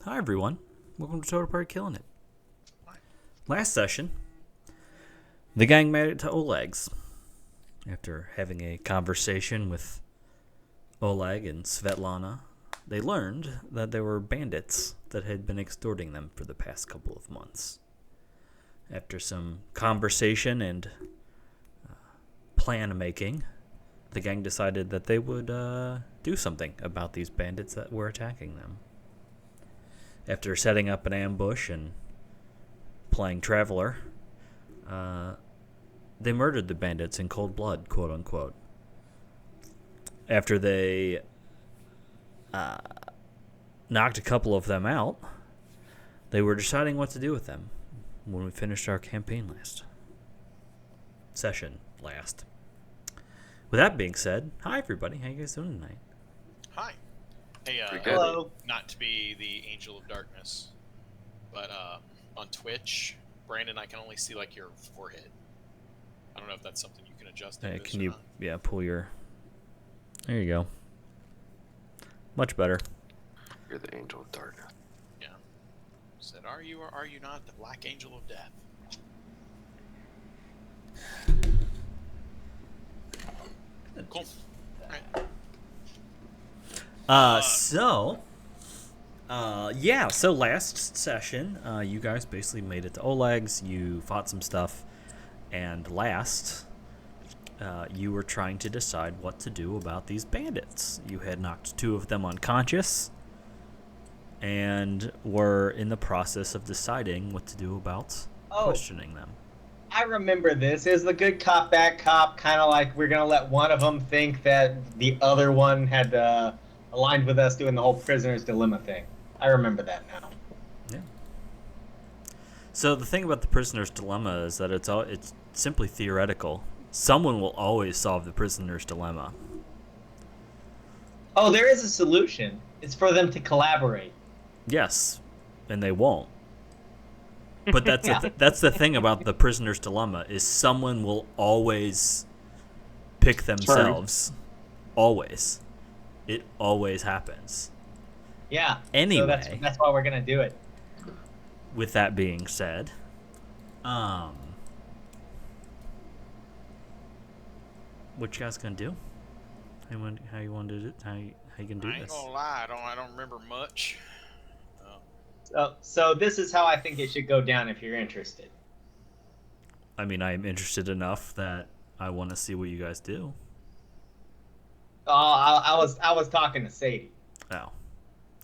Hi everyone, welcome to Total Party Killing It. Last session, the gang made it to Oleg's. After having a conversation with Oleg and Svetlana, they learned that there were bandits that had been extorting them for the past couple of months. After some conversation and plan making, the gang decided that they would do something about these bandits that were attacking them. After setting up an ambush and playing Traveler, they murdered the bandits in cold blood, quote unquote. After they knocked a couple of them out, they were deciding what to do with them when we finished our campaign session last. With that being said, hi everybody, how you guys doing tonight? Hi. Hey, Hello. not to be the Angel of Darkness, but on Twitch, Brandon, I can only see like your forehead. I don't know if that's something you can adjust. Hey, can you, pull your... There you go. Much better. You're the Angel of Darkness. Yeah. Said, are you or are you not the Black Angel of Death? Cool. All right. So last session, you guys basically made it to Oleg's, you fought some stuff, and last, you were trying to decide what to do about these bandits. You had knocked two of them unconscious, and were in the process of deciding what to do about questioning them. I remember this. It was the good cop, bad cop, kind of like we're going to let one of them think that the other one had aligned with us doing the whole prisoner's dilemma thing. I remember that now. Yeah. So the thing about the prisoner's dilemma is that it's simply theoretical. Someone will always solve the prisoner's dilemma. Oh, there is a solution. It's for them to collaborate. Yes, and they won't. But that's the thing about the prisoner's dilemma is someone will always pick themselves. Always. It always happens. Yeah. Anyway. So that's why we're going to do it. With that being said, what you guys gonna do? How you want to do it? How you gonna do I ain't this? gonna lie, I don't remember much. So this is how I think it should go down if you're interested. I mean, I am interested enough that I want to see what you guys do. Oh, I was talking to Sadie. Oh.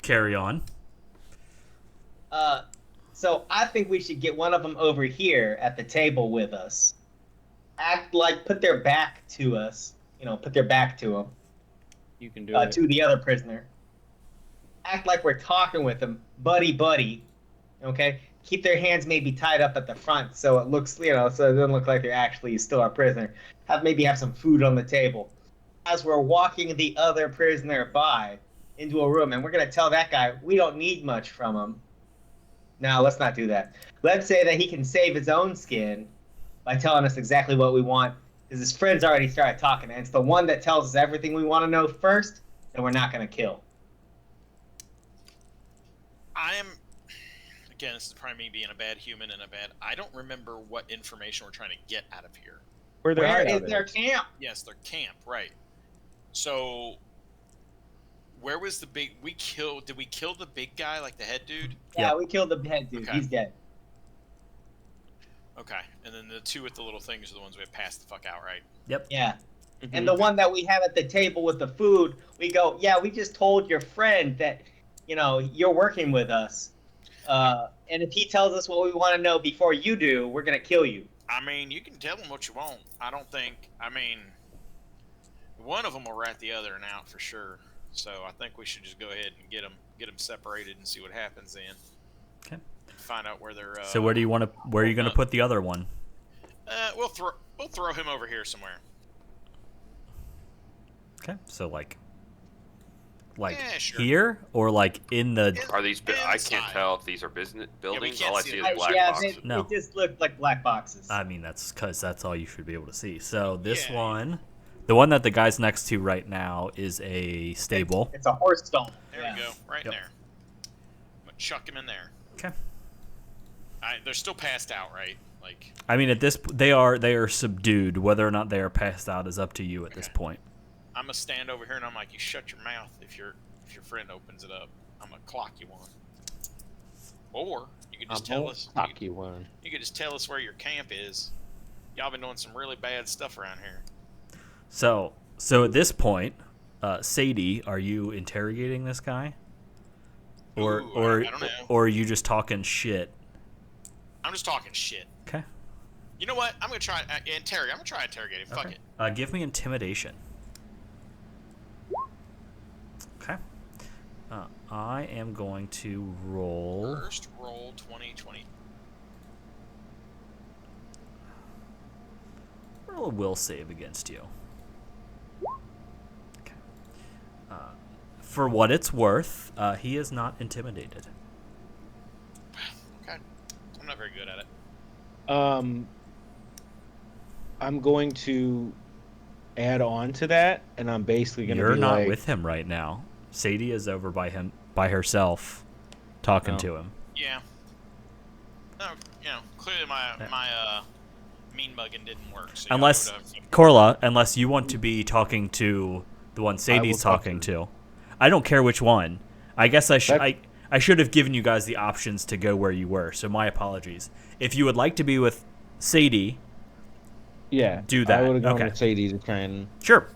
Carry on. So I think we should get one of them over here at the table with us. Act like put their back to us. Put their back to them. You can do it. To the other prisoner. Act like we're talking with them, buddy. Okay? Keep their hands maybe tied up at the front so it looks, so it doesn't look like they're actually still our prisoner. Maybe have some food on the table. As we're walking the other prisoner by into a room, and we're going to tell that guy we don't need much from him. No, let's not do that. Let's say that he can save his own skin by telling us exactly what we want, because his friends already started talking, and it's the one that tells us everything we want to know first that we're not going to kill. Again, this is probably me being a bad human and I don't remember what information we're trying to get out of here. Where is their camp? Yes, their camp, right. So, where was the did we kill the big guy, like the head dude? Yeah, Yep. we killed the head dude. Okay. He's dead. Okay, and then the two with the little things are the ones we have passed the fuck out, right? Yep. Yeah. And the one that we have at the table with the food, we go, yeah, we just told your friend that, you're working with us. And if he tells us what we want to know before you do, we're going to kill you. I mean, you can tell them what you want. One of them will rat the other out for sure. So I think we should just go ahead and get them separated and see what happens then. Okay. Find out where they're. So where are you going to put the other one? We'll throw him over here somewhere. Okay. So like Yeah, sure. here or like in the. Are these? I can't Inside. tell if these are business buildings. can't All I see see it. is black yeah, boxes. No. It just looked like black boxes. I mean, that's because that's all you should be able to see. So this Yeah. one, the one that the guy's next to right now, is a stable. It's a horse stall. There Yeah. we go, right Yep. there. gonna chuck him in there. Okay. They're still passed out, right? Like. I mean, at this, they are subdued. Whether or not they are passed out is up to you at this point. I'm gonna stand over here and I'm like, you shut your mouth if your friend opens it up. I'm gonna clock you one. Or you could just tell us. You could just tell us where your camp is. Y'all been doing some really bad stuff around here. So at this point, Sadie, are you interrogating this guy, or I don't know. or are you just talking shit? I'm just talking shit. Okay. You know what? I'm gonna try interrogate. I'm gonna try interrogate him. Fuck it. Give me intimidation. Okay. I am going to roll. First roll 2020. Roll a will save against you. Okay. For what it's worth, he is not intimidated. Okay. I'm not very good at it. I'm going to add on to that, and I'm basically going to be You're not like, with him right now. Sadie is over by herself, talking to him. Yeah. No, clearly my mean mugging didn't work. So Unless Corla, unless you want to be talking to the one Sadie's talking to. I don't care which one. I guess I should have given you guys the options to go where you were. So my apologies. If you would like to be with Sadie, do that. I would have gone Okay. with Sadie to try and. Sure.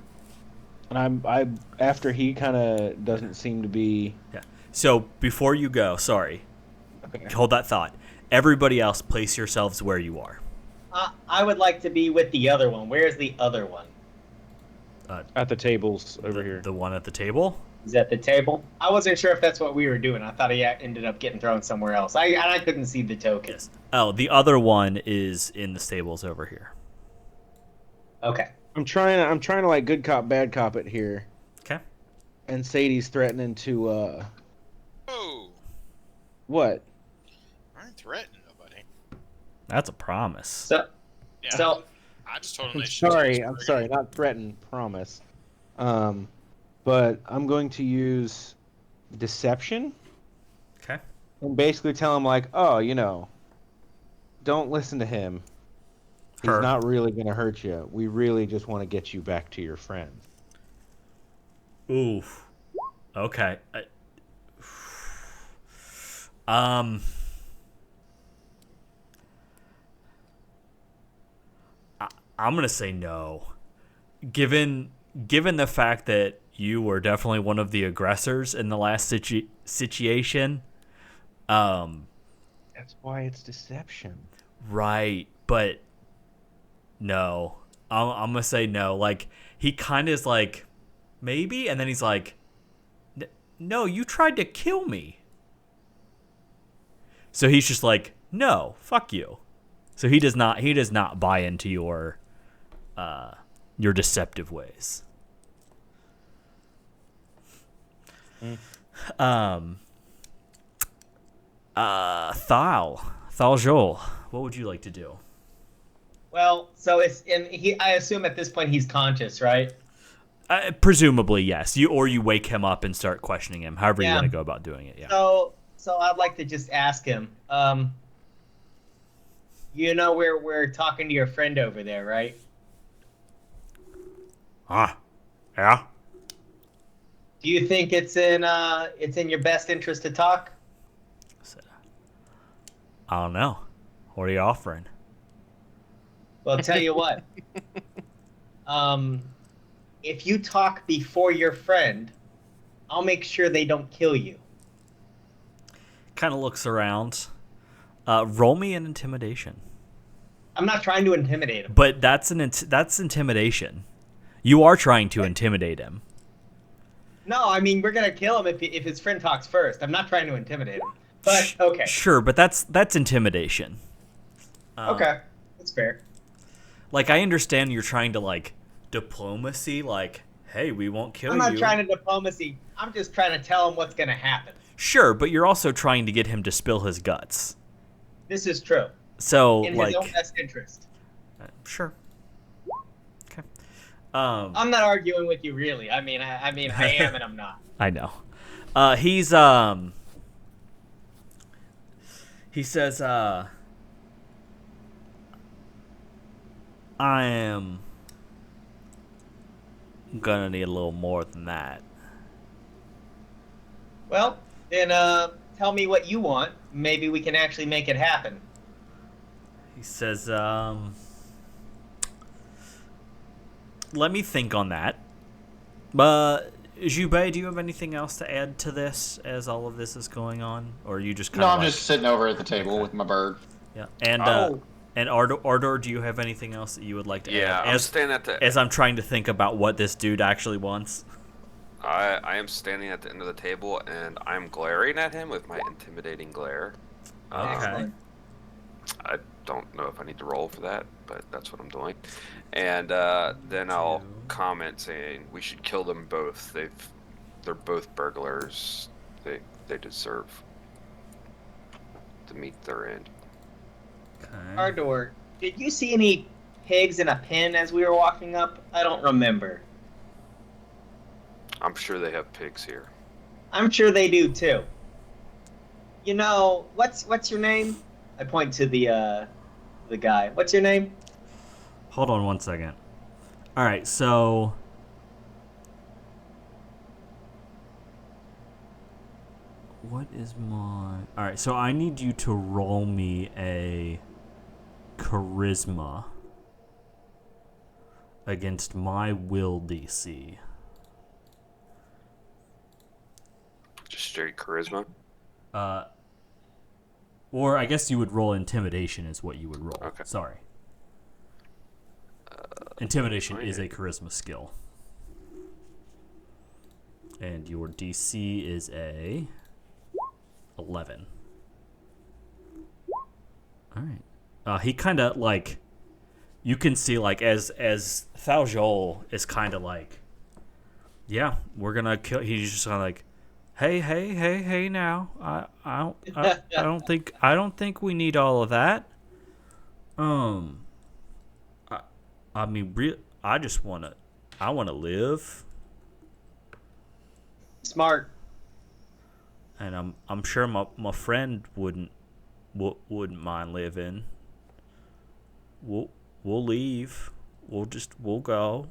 And I after he kind of doesn't seem to be. Yeah. So before you go, sorry. Okay. Hold that thought. Everybody else, place yourselves where you are. I would like to be with the other one. Where's the other one? At the tables over here. The one at the table? Is at the table? I wasn't sure if that's what we were doing. I thought he ended up getting thrown somewhere else. I couldn't see the token. Yes. Oh, the other one is in the stables over here. Okay. I'm trying to like good cop bad cop it here. Okay. And Sadie's threatening to Oh, what? I ain't threatening nobody. That's a promise. So Yeah. I just told him I'm they should. sorry, not threaten, promise. But I'm going to use deception Okay. and basically tell him like, oh, don't listen to him. He's Her. not really going to hurt you. We really just want to get you back to your friends. Oof. Okay. I'm gonna say no. Given the fact that you were definitely one of the aggressors in the last situation, That's why it's deception. right? But no, I'm gonna say no. Like he kind of is like maybe, and then he's like, no, you tried to kill me. So he's just like, no, fuck you. So he does not buy into your deceptive ways. Thal Joel, what would you like to do? Well, so I assume at this point he's conscious, right? Presumably, yes. You wake him up and start questioning him. However you want to go about doing it. Yeah. So I'd like to just ask him. We're talking to your friend over there, right? Yeah. Do you think it's in your best interest to talk? I don't know. What are you offering? Well, I'll tell you what. If you talk before your friend, I'll make sure they don't kill you. Kind of looks around. Roll me an intimidation. I'm not trying to intimidate him. But that's intimidation. You are trying to intimidate him. No, I mean we're gonna kill him if his friend talks first. I'm not trying to intimidate him. But okay. Sure, but that's intimidation. Okay, that's fair. Like I understand you're trying to like diplomacy, like, hey, we won't kill you. I'm not trying to diplomacy. I'm just trying to tell him what's gonna happen. Sure, but you're also trying to get him to spill his guts. This is true. So In like his own best interest. Sure. Okay. I'm not arguing with you, really. I mean, I am and I'm not. I know. He's He says, I am gonna need a little more than that. Well, then tell me what you want. Maybe we can actually make it happen. He says, let me think on that. But, Jubei, do you have anything else to add to this as all of this is going on? Or are you just kind of I'm just sitting over at the table with my bird. Yeah, and Ardor, do you have anything else that you would like to add? Yeah, I'm standing at the... As I'm trying to think about what this dude actually wants. I am standing at the end of the table, and I'm glaring at him with my intimidating glare. Okay. I don't know if I need to roll for that, but that's what I'm doing. And then I'll comment saying we should kill them both. They're both burglars. They deserve to meet their end. Okay. Ardor, did you see any pigs in a pen as we were walking up? I don't remember. I'm sure they have pigs here. I'm sure they do too. You know, what's your name? I point to the guy. What's your name? Hold on one second. All right, so what is my... All right, so I need you to roll me a charisma against my will DC. Just straight charisma? Or I guess you would roll intimidation is what you would roll. Okay. Sorry. Intimidation is a charisma skill. And your DC is a 11. Alright. He kind of like... You can see like as Thaljol is kind of like... Yeah, we're gonna kill... He's just kind of like... Hey now. I don't think we need all of that. I mean, I just want to live. Smart. And I'm sure my friend wouldn't mind living. We'll leave. We'll go.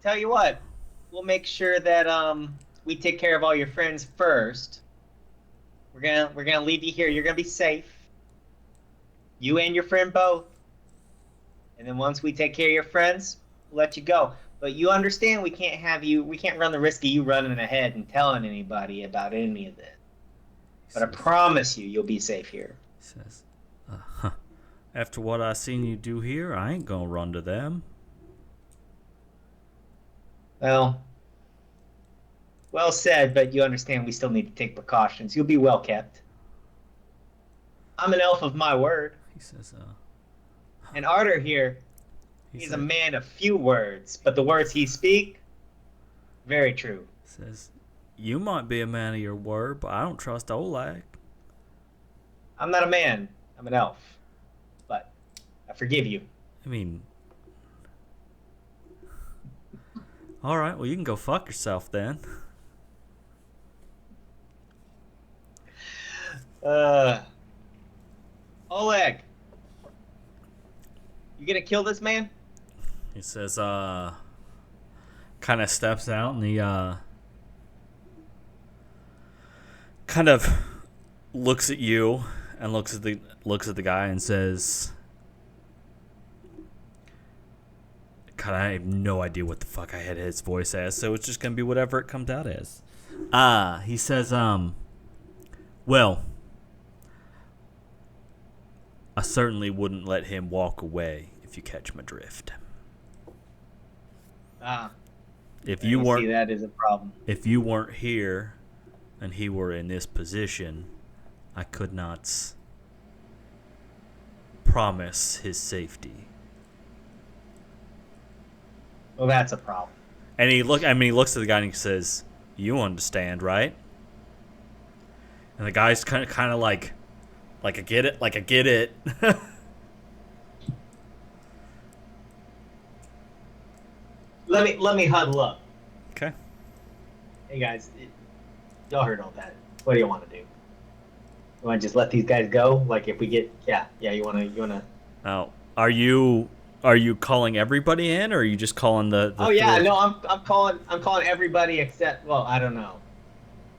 Tell you what, we'll make sure that we take care of all your friends first. We're gonna leave you here. You're gonna be safe. You and your friend both. And then once we take care of your friends, we'll let you go. But you understand we can't run the risk of you running ahead and telling anybody about any of this. But I promise you'll be safe here. He says, after what I seen you do here, I ain't gonna run to them. Well said, but you understand we still need to take precautions. You'll be well kept. I'm an elf of my word. He says, And Ardor here, he's a man of few words, but the words he speak, very true. Says, you might be a man of your word, but I don't trust Oleg. I'm not a man. I'm an elf. But I forgive you. I mean... Alright, well you can go fuck yourself then. Oleg. You gonna kill this man? He says, kind of steps out and he, kind of looks at you and looks at the guy and says, God, I have no idea what the fuck I had his voice as, so it's just gonna be whatever it comes out as. He says, well, I certainly wouldn't let him walk away if you catch my drift. If you weren't, see that is a problem. If you weren't here and he were in this position, I could not promise his safety. Well, that's a problem. And he looks at the guy and he says, "You understand, right?" And the guy's kind of like I get it. Let me huddle up. Okay. Hey guys, y'all heard all that. What do you want to do? You want to just let these guys go? Like if we get, yeah. You wanna. Now, are you calling everybody in, or are you just calling the Oh yeah, three? no, I'm calling everybody except, well, I don't know.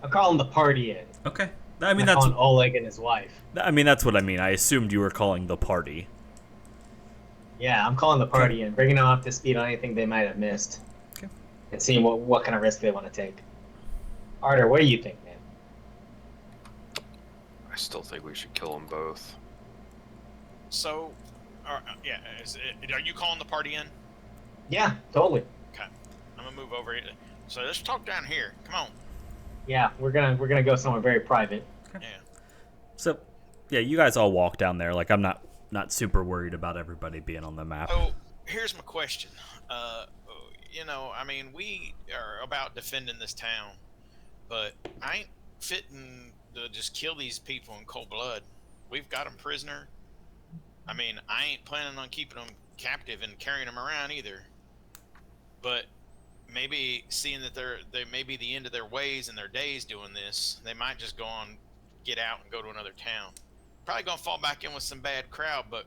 I'm calling the party in. Okay. I I'm mean, not that's calling Oleg and his wife. that's what I mean. I assumed you were calling the party. Yeah, I'm calling the party in, bringing them up to speed on anything they might have missed. Okay. And seeing what kind of risk they want to take. Arter, what do you think, man? I still think we should kill them both. So, yeah, are you calling the party in? Yeah, totally. Okay, I'm gonna move over here. So let's talk down here. Come on. Yeah, we're gonna go somewhere very private. Yeah. So, yeah, you guys all walk down there. Like, I'm not super worried about everybody being on the map. So here's my question. I mean, we are about defending this town, but I ain't fitting to just kill these people in cold blood. We've got them prisoner. I mean, I ain't planning on keeping them captive and carrying them around either. But maybe seeing that they may be the end of their ways and their days doing this, they might just go on, get out and go to another town. Probably gonna fall back in with some bad crowd, but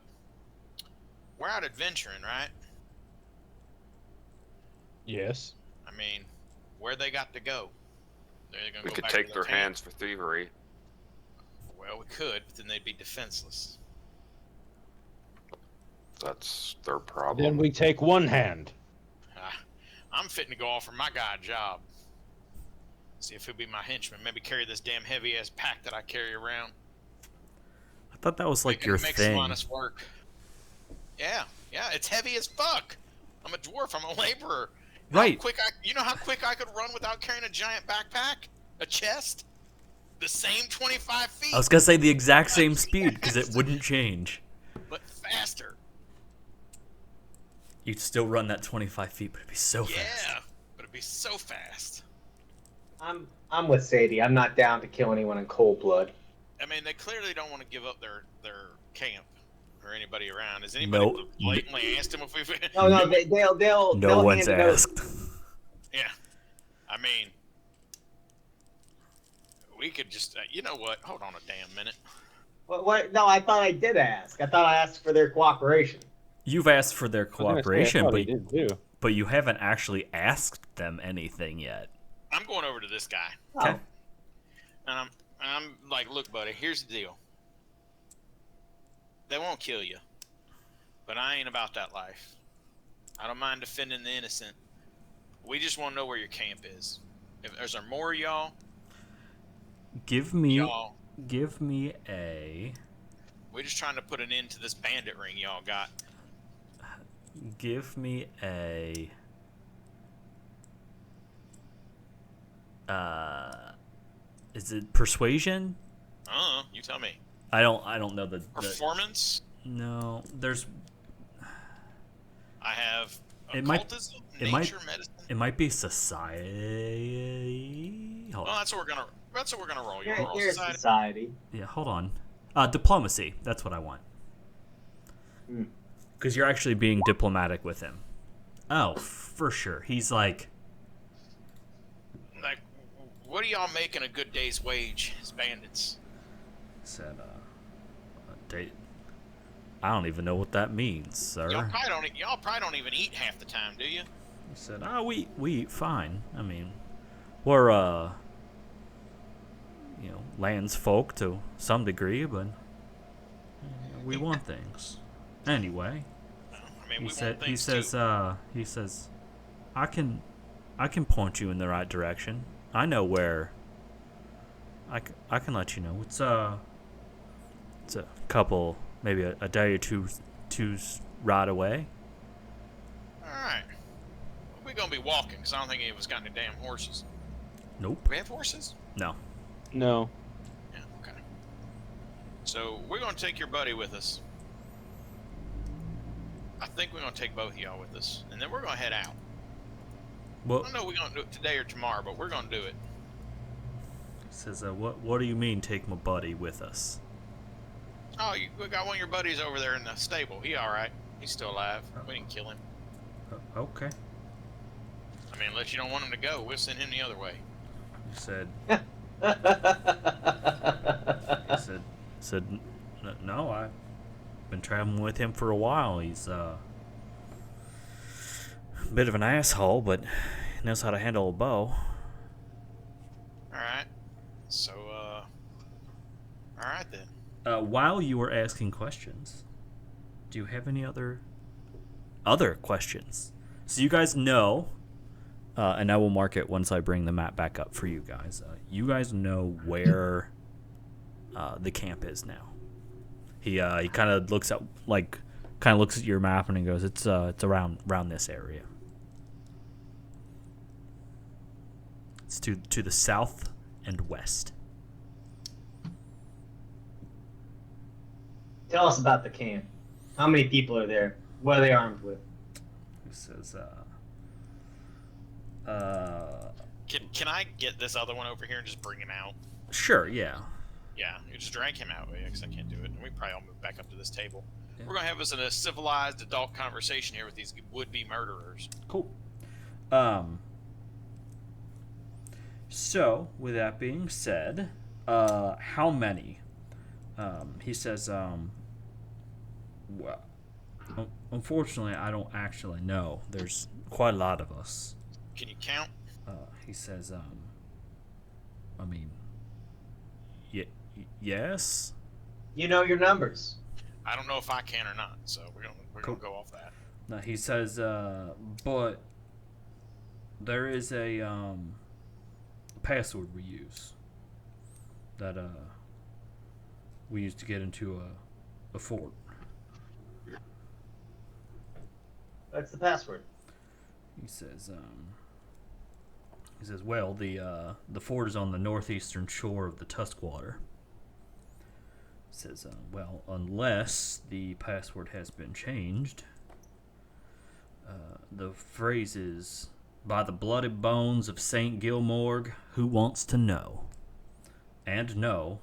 we're out adventuring, right? Yes. I mean, where they got to go? They're gonna We go could back take to their town. hands for thievery. Well, we could, but then they'd be defenseless. That's their problem. Then we take one hand. I'm fitting to go offer my guy a job. See if he'll be my henchman. Maybe carry this damn heavy ass pack that I carry around. I thought that was like your Make thing. some honest work. Yeah, it's heavy as fuck. I'm a dwarf. I'm a laborer. Right. You know how quick I could run without carrying a giant backpack, a chest, the same 25 feet. I was gonna say the exact same speed because it wouldn't change. But faster. You'd still run that 25 feet, but it'd be so fast. Yeah, but it'd be so fast. I'm with Sadie. I'm not down to kill anyone in cold blood. I mean, they clearly don't want to give up their camp or anybody around. Has anybody No. blatantly asked them if we've? No, they'll. No they'll one's hand it over. asked. Yeah, I mean, we could just. You know what? Hold on a damn minute. What? No, I thought I did ask. I thought I asked for their cooperation. You've asked for their cooperation, I did too. but you haven't actually asked them anything yet. I'm going over to this guy, Okay. and I'm like, look, buddy. Here's the deal. They won't kill you, but I ain't about that life. I don't mind defending the innocent. We just want to know where your camp is. Is there more of y'all? Give me Y'all. a. We're just trying to put an end to this bandit ring y'all got. Give me a. Is it persuasion? You tell me. I don't know the. Performance? No, there's. I have It might- occultism, it might- nature, medicine. It might be society. Hold Well, on. that's what we're gonna roll. You You're, wanna roll you're society? society. Yeah, hold on. Diplomacy. That's what I want. Hmm. Because you're actually being diplomatic with him. Oh, for sure. He's like, Like, what are y'all making a good day's wage as bandits? said, a date. I don't even know what that means, sir. Y'all probably don't even eat half the time, do you? He said, we eat fine. I mean, we're, lands folk to some degree, but we want things. Anyway, I mean, he we said, want he things says, too. I can point you in the right direction. I know where. I can let you know. It's a couple, maybe a day or two's ride away. All right. We're gonna be walking, because I don't think any of us got any damn horses. Nope. Do we have horses? No. No. Yeah. Okay. So we're gonna take your buddy with us. I think we're gonna take both of y'all with us, and then we're gonna head out. I Well, don't know if we're gonna do it today or tomorrow, but we're gonna do it. he says, what do you mean take my buddy with us? Oh, we got one of your buddies over there in the stable. He all right. He's still alive. We didn't kill him. Okay. I mean, unless you don't want him to go, we'll send him the other way. He said, said, no, I've been traveling with him for a while. He's a bit of an asshole, but he knows how to handle a bow. Alright. So, alright then. While you were asking questions, do you have any other questions? So you guys know, and I will mark it once I bring the map back up for you guys. You guys know where the camp is now. He kind of looks at your map and he goes, it's around this area. It's to the south and west. Tell us about the camp. How many people are there? What are they armed with? He says, Can I get this other one over here and just bring him out? Sure, yeah. Yeah, you just drag him out, because I can't do it. And we probably all move back up to this table. Yeah. We're gonna have us in a civilized adult conversation here with these would-be murderers. Cool. So, with that being said, how many? He says, well, unfortunately, I don't actually know. There's quite a lot of us. Can you count? He says, I mean, yes? You know your numbers. I don't know if I can or not, so we're Cool. gonna go off that. No, he says, but there is a password we use that we use to get into a fort. What's the password? He says, well, the fort is on the northeastern shore of the Tuskwater. He says, well, unless the password has been changed, the phrase is, by the bloody bones of St. Gilmorg, who wants to know? And no,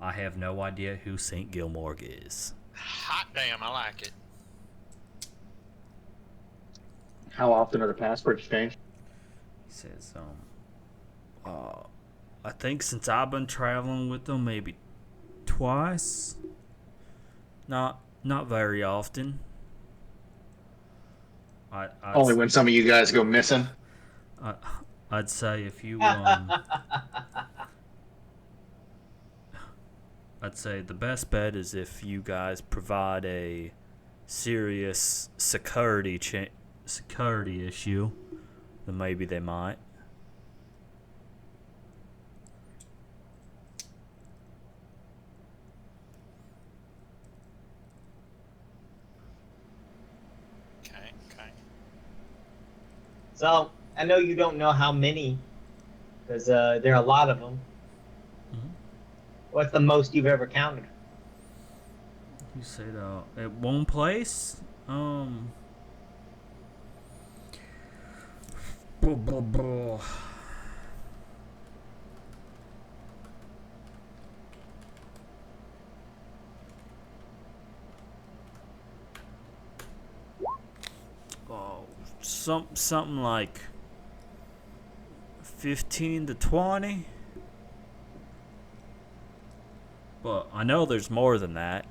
I have no idea who St. Gilmorg is. Hot damn, I like it. How often are the passwords changed? He says, I think since I've been traveling with them, maybe twice. Not very often. Only when some of you guys go missing. I'd say if you I'd say the best bet is if you guys provide a serious security issue, then maybe they might. Okay. So, I know you don't know how many, because there are a lot of them. Mm-hmm. What's the most you've ever counted? You said at one place? Oh, something like 15 to 20. But I know there's more than that.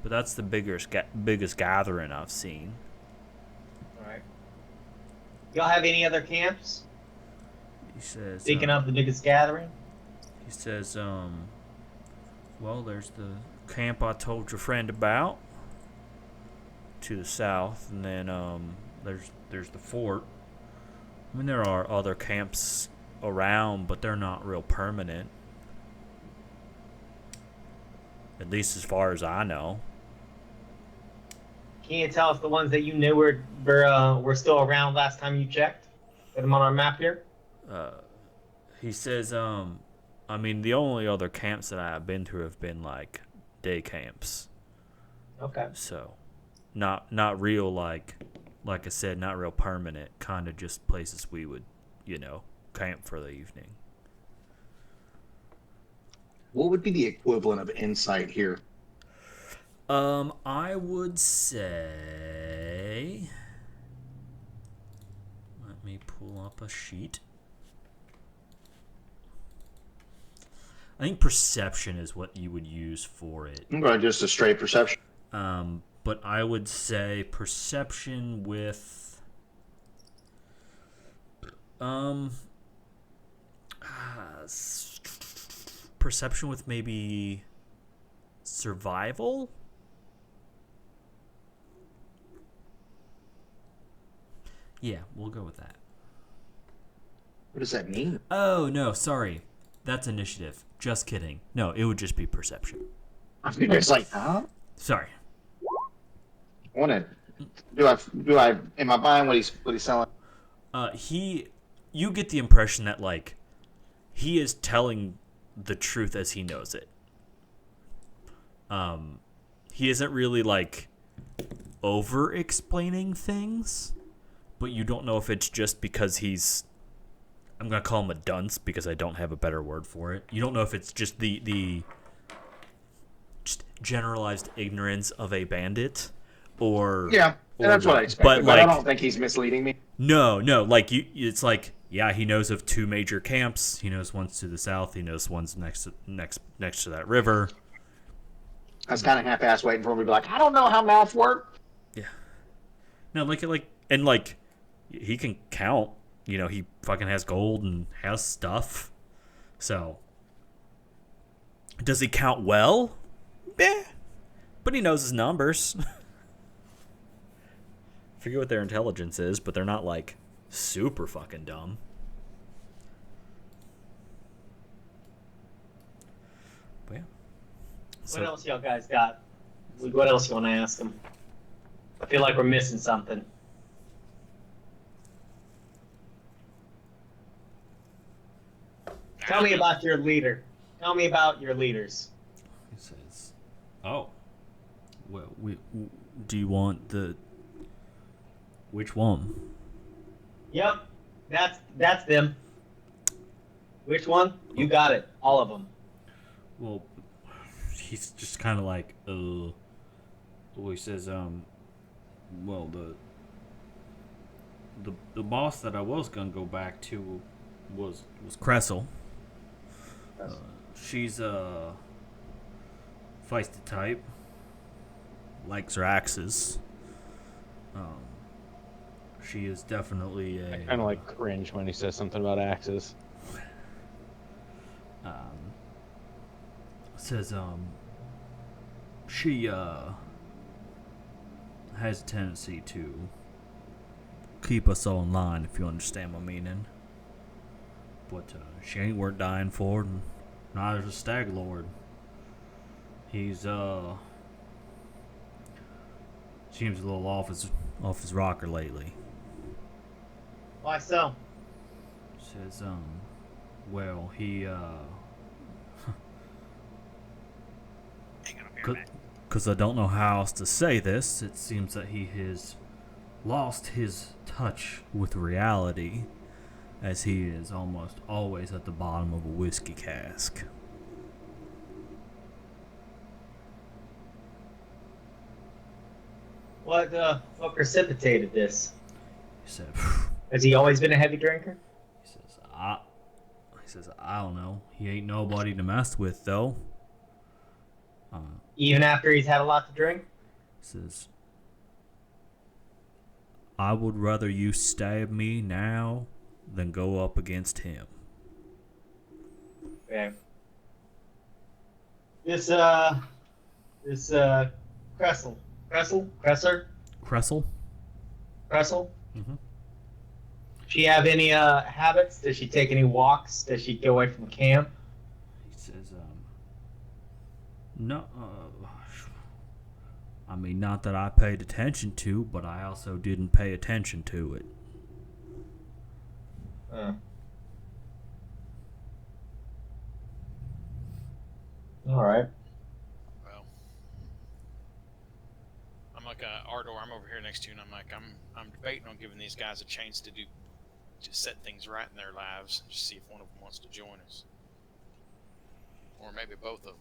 But that's the biggest gathering I've seen. Alright. Y'all have any other camps? He says. Speaking of the biggest gathering? He says, well, there's the camp I told your friend about to the south, and then there's the fort. I mean, there are other camps around, but they're not real permanent. At least as far as I know. Can you tell us the ones that you knew were still around last time you checked? Put them on our map here? He says, I mean, the only other camps that I've been to have been, like, day camps. Okay. So, not real, like I said, not real permanent, kind of just places we would, camp for the evening. What would be the equivalent of insight here? I would say, let me pull up a sheet. I think perception is what you would use for it. I'm going just a straight perception. But I would say perception with perception with maybe survival. Yeah, we'll go with that. What does that mean? Oh no, sorry, that's initiative. Just kidding. No, it would just be perception. I mean, it's like, huh? Sorry. Am I buying what he's selling? You get the impression that like he is telling the truth as he knows it. He isn't really like over explaining things, but you don't know if it's just because he's, I'm gonna call him a dunce because I don't have a better word for it. You don't know if it's just the just generalized ignorance of a bandit, or that's what I expected. But I don't think he's misleading me. No, like it's like, yeah, he knows of 2 major camps. He knows one's to the south. He knows one's next to that river. I was kind of half-assed waiting for him to be like, I don't know how math works. Yeah. No, like he can count. You know, he fucking has gold and has stuff. So, does he count well? Yeah. But he knows his numbers. Forget what their intelligence is, but they're not like super fucking dumb. But yeah. What else y'all guys got? What else you want to ask them? I feel like we're missing something. Tell me about your leader. Tell me about your leaders. He says, "Oh, well, do you want the which one?" Yep, that's them. Which one? You got it. All of them. Well, he's just kind of like, well, he says, well, the boss that I was gonna go back to was Kressel. She's a feisty type, likes her axes. She is definitely a. I kind of like cringe when he says something about axes. Says she has a tendency to keep us all in line, if you understand my meaning. But she ain't worth dying for, and neither is a stag lord. He's seems a little off his rocker lately. Why so? Says well, he because I don't know how else to say this, it seems that he has lost his touch with reality, as he is almost always at the bottom of a whiskey cask. What precipitated this? He said, Has he always been a heavy drinker? He says, I don't know. He ain't nobody to mess with, though. Even after he's had a lot to drink? He says, I would rather you stab me now than go up against him. Okay. This Kressel. Mm-hmm. She have any habits? Does she take any walks? Does she get away from camp? He says, no, I mean, not that I paid attention to, but I also didn't pay attention to it. All right. Well, I'm like Ardor. I'm over here next to you, and I'm like, I'm debating on giving these guys a chance to set things right in their lives, just see if one of them wants to join us, or maybe both of them.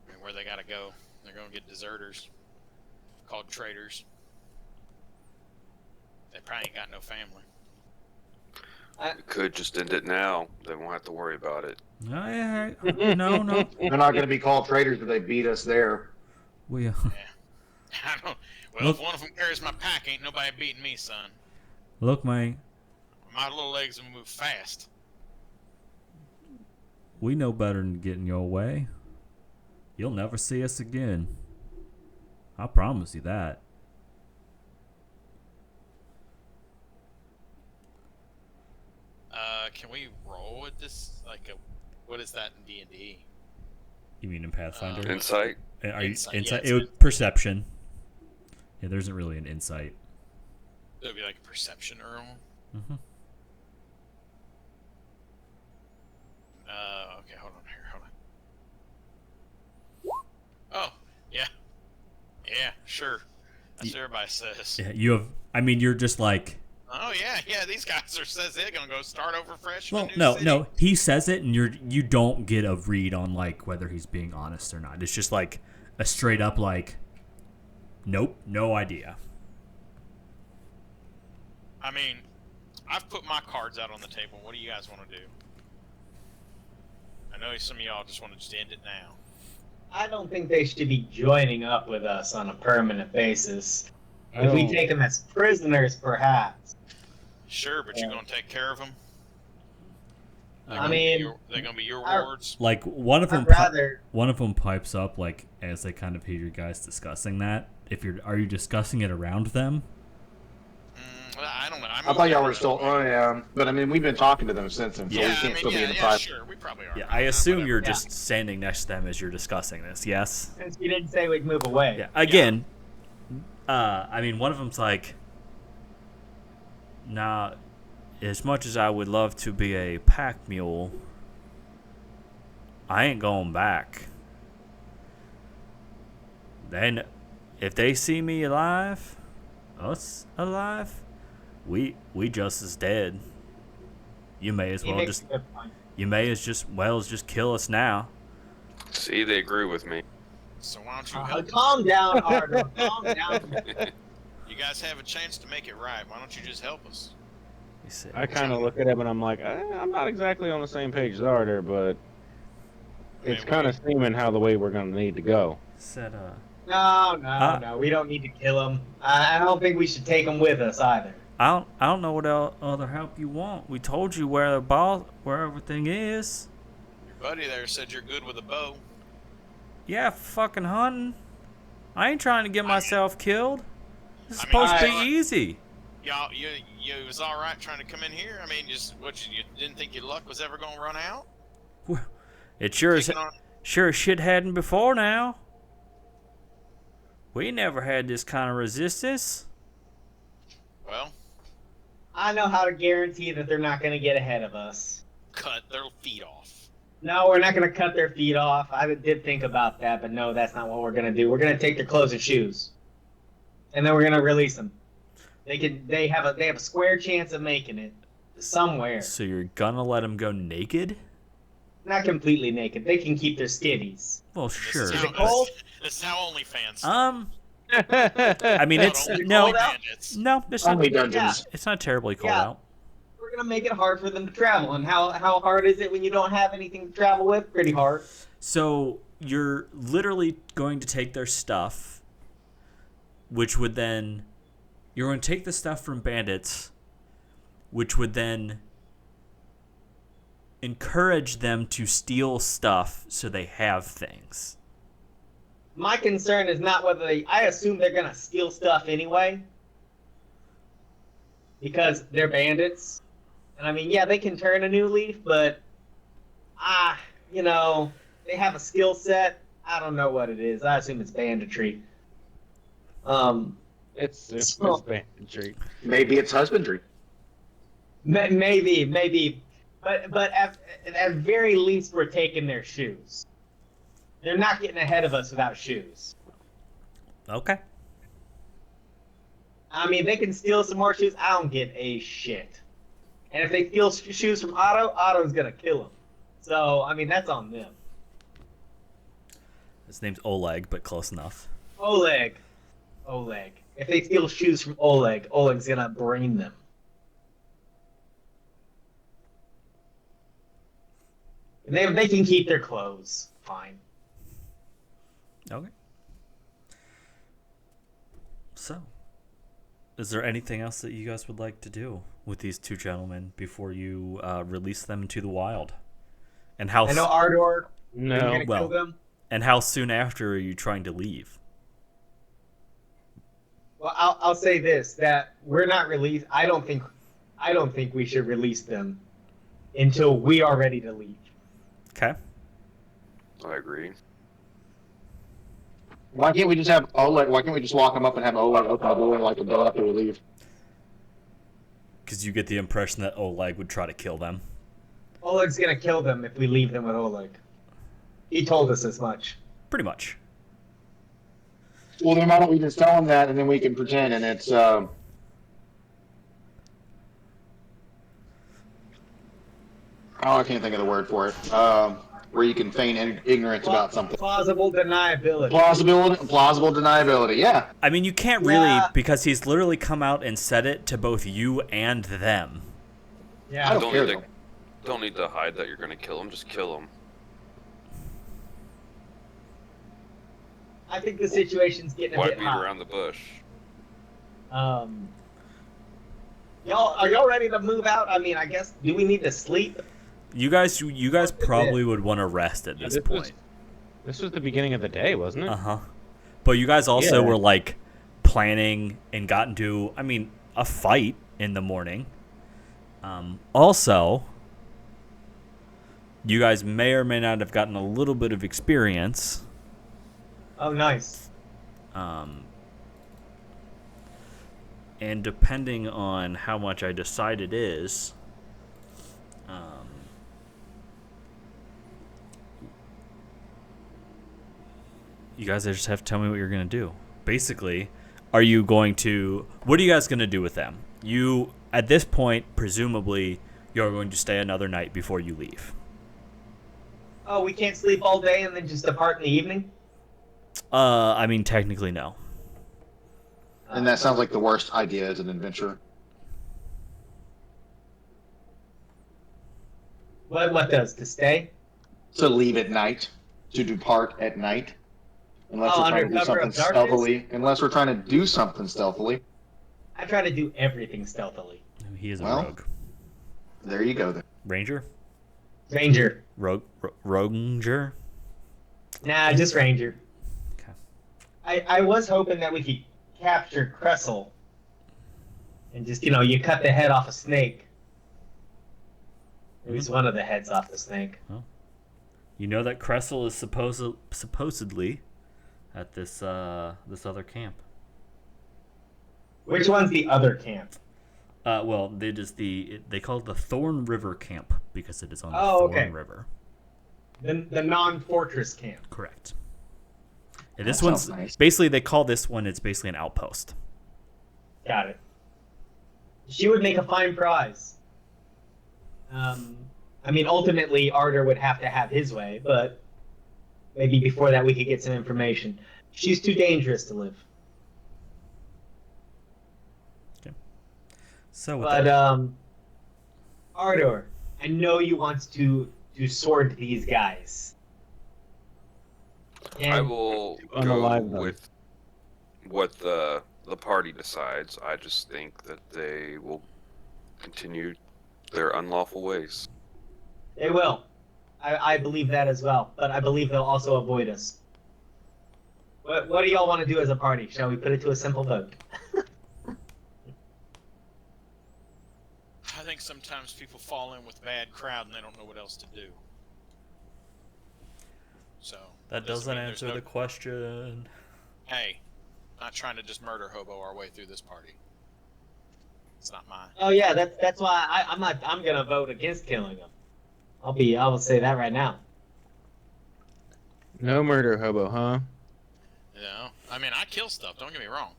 I mean, where they gotta go? They're gonna get deserters, called traitors. They probably ain't got no family. We could just end it now. They won't have to worry about it. Oh, yeah, no. They're not going to be called traitors if they beat us there. We I don't. Well, Look. if one of them carries my pack, ain't nobody beating me, son. look, man. My little legs will move fast. We know better than getting your way. You'll never see us again. I promise you that. Can we roll with this? What is that in D&D? You mean in Pathfinder? Insight? Are you Insight, insight? yeah, It was perception. Yeah, there isn't really an insight. It would be like a perception roll. Mm-hmm. Okay, hold on. Oh, yeah. Yeah, sure. That's what everybody says. Yeah, you have. I mean, you're just like. Oh yeah. These guys says they're gonna go start over fresh. Well, in a new city. no. He says it, and you don't get a read on like whether he's being honest or not. It's just like a straight up like. Nope, no idea. I mean, I've put my cards out on the table. What do you guys want to do? I know some of y'all just want to just end it now. I don't think they should be joining up with us on a permanent basis. If we take them as prisoners, perhaps. Sure, but you're gonna take care of them. I mean, they're gonna be your I- wards. Like one of them. I'd rather. One of them pipes up like as they kind of hear you guys discussing that. Are you discussing it around them? I don't know. I thought y'all were still. Oh yeah, but I mean, we've been talking to them since, and so we can't still be in the fight. Sure, we probably are. Yeah, I assume you're Yeah. just standing next to them as you're discussing this. Yes. Since you didn't say we'd move away. Yeah. Again, I mean, one of them's like, "Now, as much as I would love to be a pack mule, I ain't going back. Then, if they see me alive, us alive, we just as dead. You may as He well makes just a good point. just kill us now." See, they agree with me. So why don't you help? Calm down, Ardo. Calm down. You guys have a chance to make it right. Why don't you just help us? He said, I kind of look at him and I'm like, I'm not exactly on the same page as Arter, but it's kind of seeming how the way we're going to need to go. said, No. We don't need to kill him. I don't think we should take him with us either. I don't know what other help you want. We told you where everything is. Your buddy there said you're good with a bow. Yeah, fucking hunting. I ain't trying to get myself killed. This is I mean, supposed to be I- easy. Y'all, you was all right trying to come in here. I mean, just you didn't think your luck was ever gonna run out? It sure as Taking on- shit hadn't before now. We never had this kind of resistance. Well, I know how to guarantee that they're not going to get ahead of us. cut their feet off. No, we're not going to cut their feet off. I did think about that, but no, that's not what we're going to do. We're going to take their clothes and shoes, and then we're going to release them. They have a square chance of making it somewhere. So you're gonna let them go naked? Not completely naked. They can keep their skivvies. Well, This sure. is Is how- it cold? This is how OnlyFans. I mean, it's Only no, cold bandits. no, it's not, Only dungeons. it's not terribly cold Yeah. out. We're going to make it hard for them to travel. And how hard is it when you don't have anything to travel with? Pretty hard. So you're literally going to take their stuff, which would then you're going to take the stuff from bandits, which would then encourage them to steal stuff so they have things. My concern is not whether I assume they're going to steal stuff anyway. Because they're bandits. And I mean, yeah, they can turn a new leaf, but they have a skill set. I don't know what it is. I assume it's banditry. It's So- banditry. Maybe it's husbandry. Maybe, but at very least, we're taking their shoes. They're not getting ahead of us without shoes. Okay. I mean, they can steal some more shoes. I don't get a shit. And if they steal shoes from Otto, Otto's gonna kill them. So I mean, that's on them. His name's Oleg, but close enough. Oleg. If they steal shoes from Oleg, Oleg's gonna brain them. They can keep their clothes. Fine. Okay. So, is there anything else that you guys would like to do with these two gentlemen before you release them into the wild? And how? I know Ardor. No. Are you gonna Well, kill them? And how soon after are you trying to leave? Well, I'll say this: that we're not released. I don't think we should release them until we are ready to leave. Okay. I agree. Why can't we just have Oleg? Why can't we just lock him up and have Oleg open the door like the door after we leave? Because you get the impression that Oleg would try to kill them. Oleg's gonna kill them if we leave them with Oleg. He told us as much. Pretty much. Well, then why don't we just tell him that, and then we can pretend, and it's oh, I can't think of the word for it. Where you can feign ignorance about something. Plausible deniability. Plausible deniability. Yeah. I mean, you can't really, Yeah. because he's literally come out and said it to both you and them. I Yeah. don't care. Don't need to hide that you're gonna kill him. Just kill him. I think the situation's getting a Why bit beat hot. around the bush? Are y'all ready to move out? I mean, I guess, do we need to sleep? You guys probably would want to rest at this point. This was the beginning of the day, wasn't it? Uh-huh. But you guys also Yeah. were, like, planning and got into, I mean, a fight in the morning. Also, you guys may or may not have gotten a little bit of experience. Oh, nice. And depending on how much I decide it is, you guys just have to tell me what you're going to do. Basically, what are you guys going to do with them? You, at this point, presumably, you're going to stay another night before you leave. Oh, we can't sleep all day and then just depart in the evening? I mean, technically, no. And that sounds like the worst idea as an adventurer. What does? To stay? To leave at night, to depart at night, unless Oh, we're trying under to do cover something of darkness? stealthily. Unless we're trying to do something stealthily. I try to do everything stealthily. He is a Well. rogue. There you go. Then. Ranger? Ranger. Roger? Nah, just Ranger. Okay. I was hoping that we could capture Cressel. And just, you cut the head off a snake. At least one of the heads off the snake. You know that Cressel is supposedly at this other camp. Which one's the other camp? Well, they call it the Thorn River Camp because it is on the Oh, Thorn okay. River. The non-fortress camp. Correct. And That this one's sounds nice. basically, they call this one, it's basically an outpost. Got it. She would make a fine prize. I mean, ultimately, Ardor would have to have his way, but maybe before that we could get some information. She's too dangerous to live. So, with But, that, Ardor, I know you want to sword these guys. And I will go Unalive them. with what the party decides. I just think that they will continue their unlawful ways. They will. I believe that as well, but I believe they'll also avoid us. What do y'all want to do as a party? Shall we put it to a simple vote? I think sometimes people fall in with a bad crowd and they don't know what else to do. So that doesn't doesn't mean there's answer no- the question. Hey, not trying to just murder hobo our way through this party. It's not mine. Oh yeah, that's why I'm gonna vote against killing them. I will say that right now. No murder hobo, huh? You know, I mean, I kill stuff. Don't get me wrong.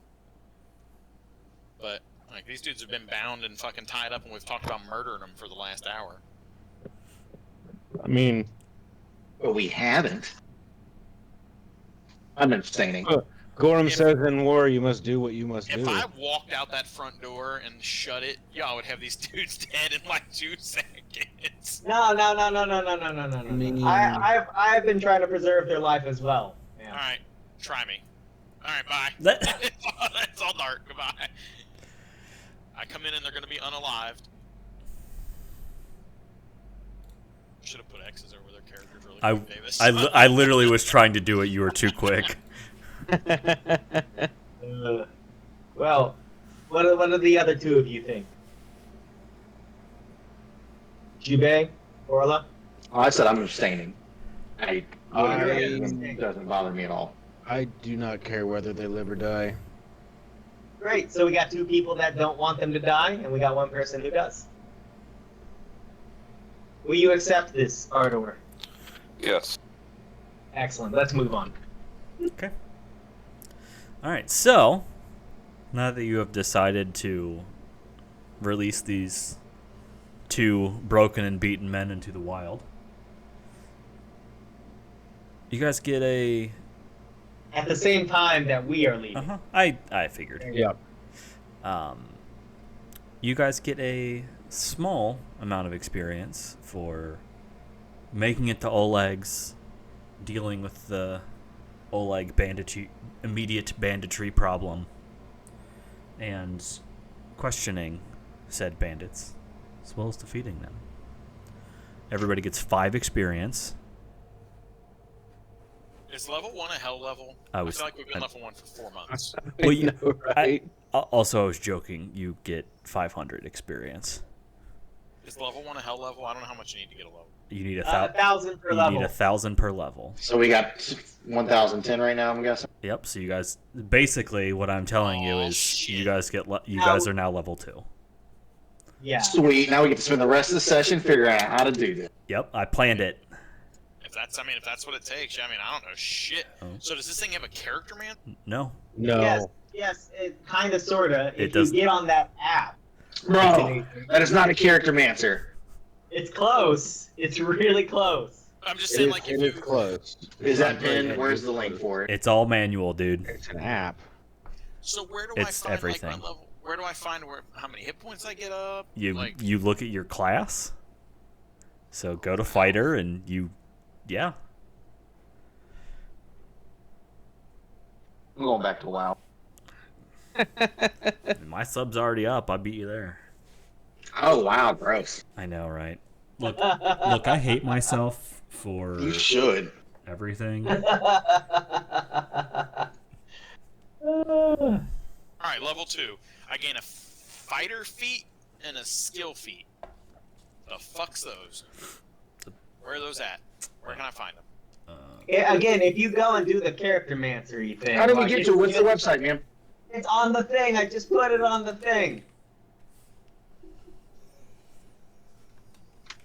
But like these dudes have been bound and fucking tied up, and we've talked about murdering them for the last hour. I mean, But we haven't. I'm abstaining. Gorham If- says in war you must do what you must If do. I walked out that front door and shut it, y'all would have these dudes dead in like 2 seconds. chance. No. I've been trying to preserve their life as well. Yeah. All right, try me. All right, bye. That- It's all dark. Goodbye. I come in and they're gonna be unalived. Should have put X's over their characters really quick, Davis. I literally was trying to do it. You were too quick. Well, what do the other two of you think? Jubei, Orla? I said I'm abstaining. It I- doesn't bother me at all. I do not care whether they live or die. Great. So we got two people that don't want them to die, and we got one person who does. Will you accept this, Ardor? Yes. Excellent. Let's move on. Okay. All right. So, now that you have decided to release these two broken and beaten men into the wild, you guys get a. At the same time that we are leaving. I figured. Yep. You guys get a small amount of experience for making it to Oleg's, dealing with the Oleg immediate banditry problem, and questioning said bandits, as well as defeating them. Everybody gets 5 experience. Is level 1 a hell level? I I was- feel like we've been level 1 for 4 months. Well, you- I know, right? Also, I was joking. You get 500 experience. Is level 1 a hell level? I don't know how much you need to get a level. You need 1,000 per you level. need 1,000 per level. So we got 1,010 right now, I'm guessing. Yep. So you guys, basically, what I'm telling you Oh, is, shit. you guys guys are now level 2. Yeah. Sweet. Now we get to spend the rest of the session figuring out how to do this. Yep. I planned it. If that's what it takes, I mean, I don't know shit. Oh. So does this thing have a character, man? No. No. Yes, it kind of, sort of. It If you does- get on that app. Bro, that is not a character mancer. It's close. It's really close. I'm just It saying, is, like, it if is you, close. Is that It's pinned? not Where's very the link close. for it? It's all manual, dude. It's an app. so where do It's I find everything. like my level? Where do I find how many hit points I get up? You like, you look at your class. So go to fighter and yeah. I'm going back to WoW. My sub's already up. I beat you there. Oh wow, gross. I know, right? Look, I hate myself for You should. everything. all right, level 2. I gain a fighter feat and a skill feat. The fuck's those? Where are those at? Where can I find them? Yeah, again, if you go and do the character mancery thing. How did we like, get to? What's the website, man? It's on the thing. I just put it on the thing.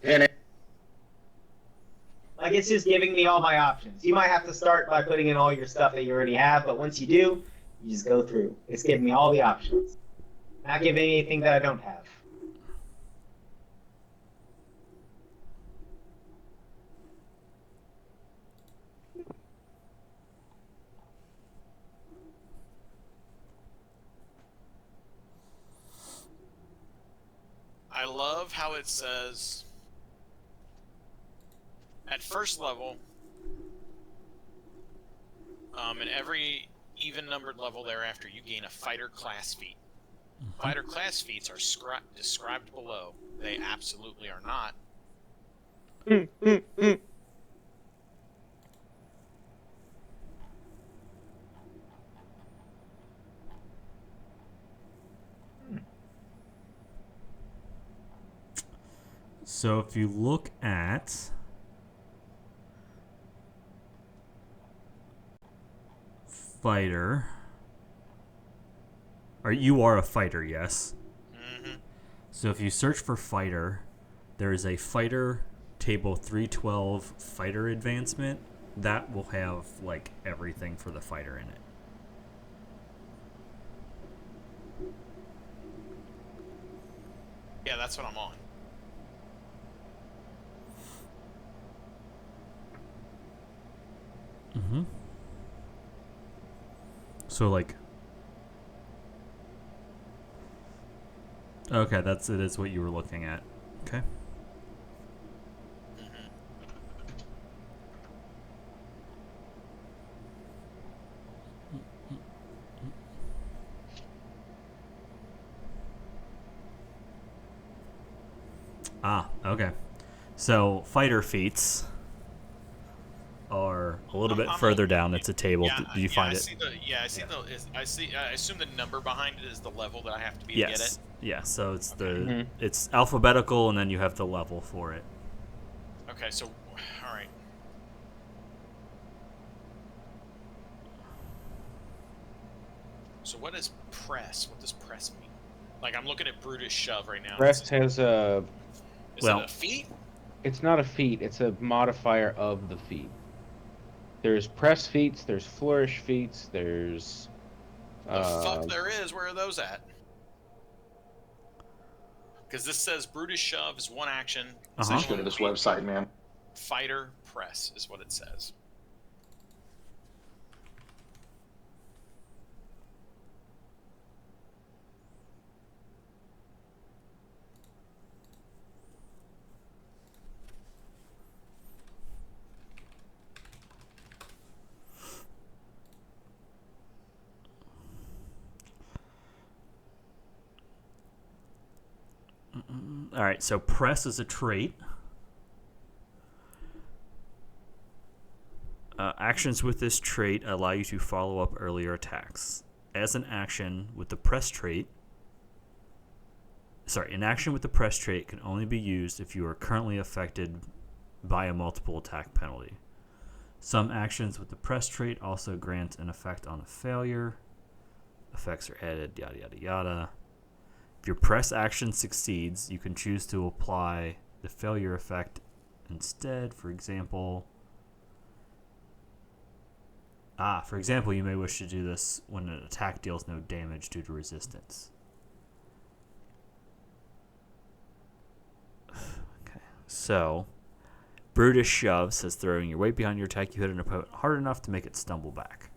And it, Like, it's just giving me all my options. You might have to start by putting in all your stuff that you already have, but once you do, you just go through. It's giving me all the options. Not giving me anything that I don't have. I love how it says at first level, and every even-numbered level thereafter, you gain a fighter class feat. Fighter class feats are described below. They absolutely are not. So if you look at fighter, or you are a fighter, yes? Mm-hmm. So if you search for fighter, there is a fighter table 312 fighter advancement that will have like everything for the fighter in it. Yeah, that's what I'm on. Mm-hmm. So like, okay, it is what you were looking at. Okay. Ah, okay. So fighter feats are a little bit further down. It's a table. Yeah, Do you find I it? see the. Yeah, I see the. I see. I assume the number behind it is the level that I have to be to get it. Yes. Yeah. So it's Mhm. it's alphabetical, and then you have the level for it. Okay, so all right. So what is press? What does press mean? Like I'm looking at Brutus shove right now. Rest has a. Is Well- it a feat? It's not a feat. It's a modifier of the feat. There's press feats. There's flourish feats. There's. The fuck there is. Where are those at? Because this says Brutus shove is one action. Uh-huh. Just go to this website, man. Fighter press is what it says. All right. So press is a trait. Actions with this trait allow you to follow up earlier attacks. As an action with the press trait, an action with the press trait can only be used if you are currently affected by a multiple attack penalty. Some actions with the press trait also grant an effect on a failure. Effects are added, yada yada yada. If your press action succeeds, you can choose to apply the failure effect instead. For example, you may wish to do this when an attack deals no damage due to resistance. Okay, so Brutus shove says throwing your weight behind your attack, you hit an opponent hard enough to make it stumble back.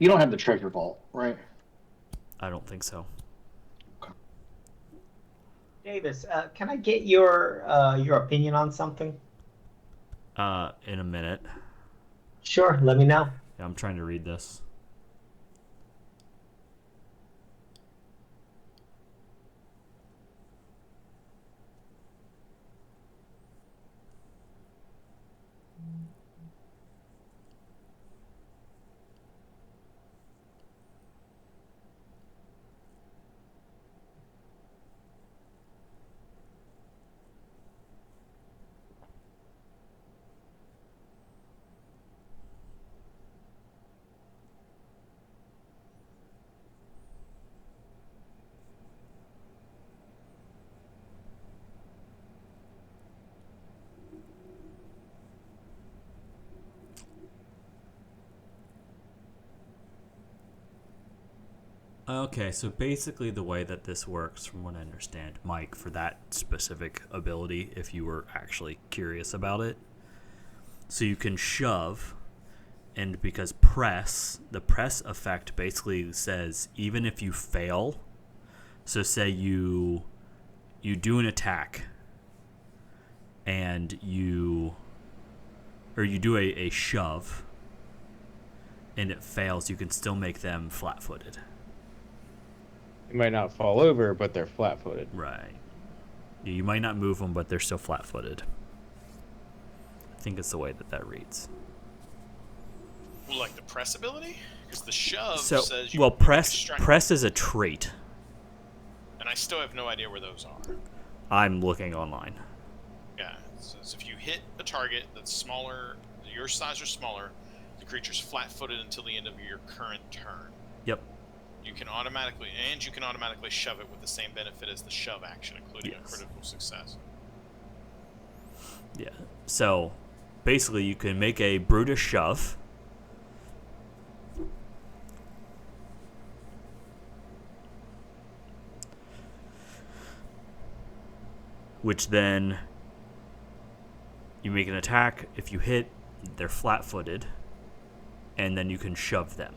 You don't have the treasure vault, right? I don't think so. Davis, can I get your opinion on something? In a minute. Sure, let me know. Yeah, I'm trying to read this. Okay, so basically the way that this works, from what I understand, Mike, for that specific ability, if you were actually curious about it, so you can shove, and because the press effect basically says even if you fail, so say you do an attack, and you do a shove, and it fails, you can still make them flat-footed. They might not fall over, but they're flat-footed. Right. You might not move them, but they're still flat-footed. I think it's the way that reads. Well, like the press ability? Because the shove So, says you well, you make a press strength- is a trait. And I still have no idea where those are. I'm looking online. Yeah. So if you hit a target that's smaller, your size or smaller, the creature's flat-footed until the end of your current turn. Yep. You can automatically shove it with the same benefit as the shove action, including a critical success. Yeah. So, basically, you can make a Brutus shove. Which then you make an attack. If you hit, they're flat-footed, and then you can shove them.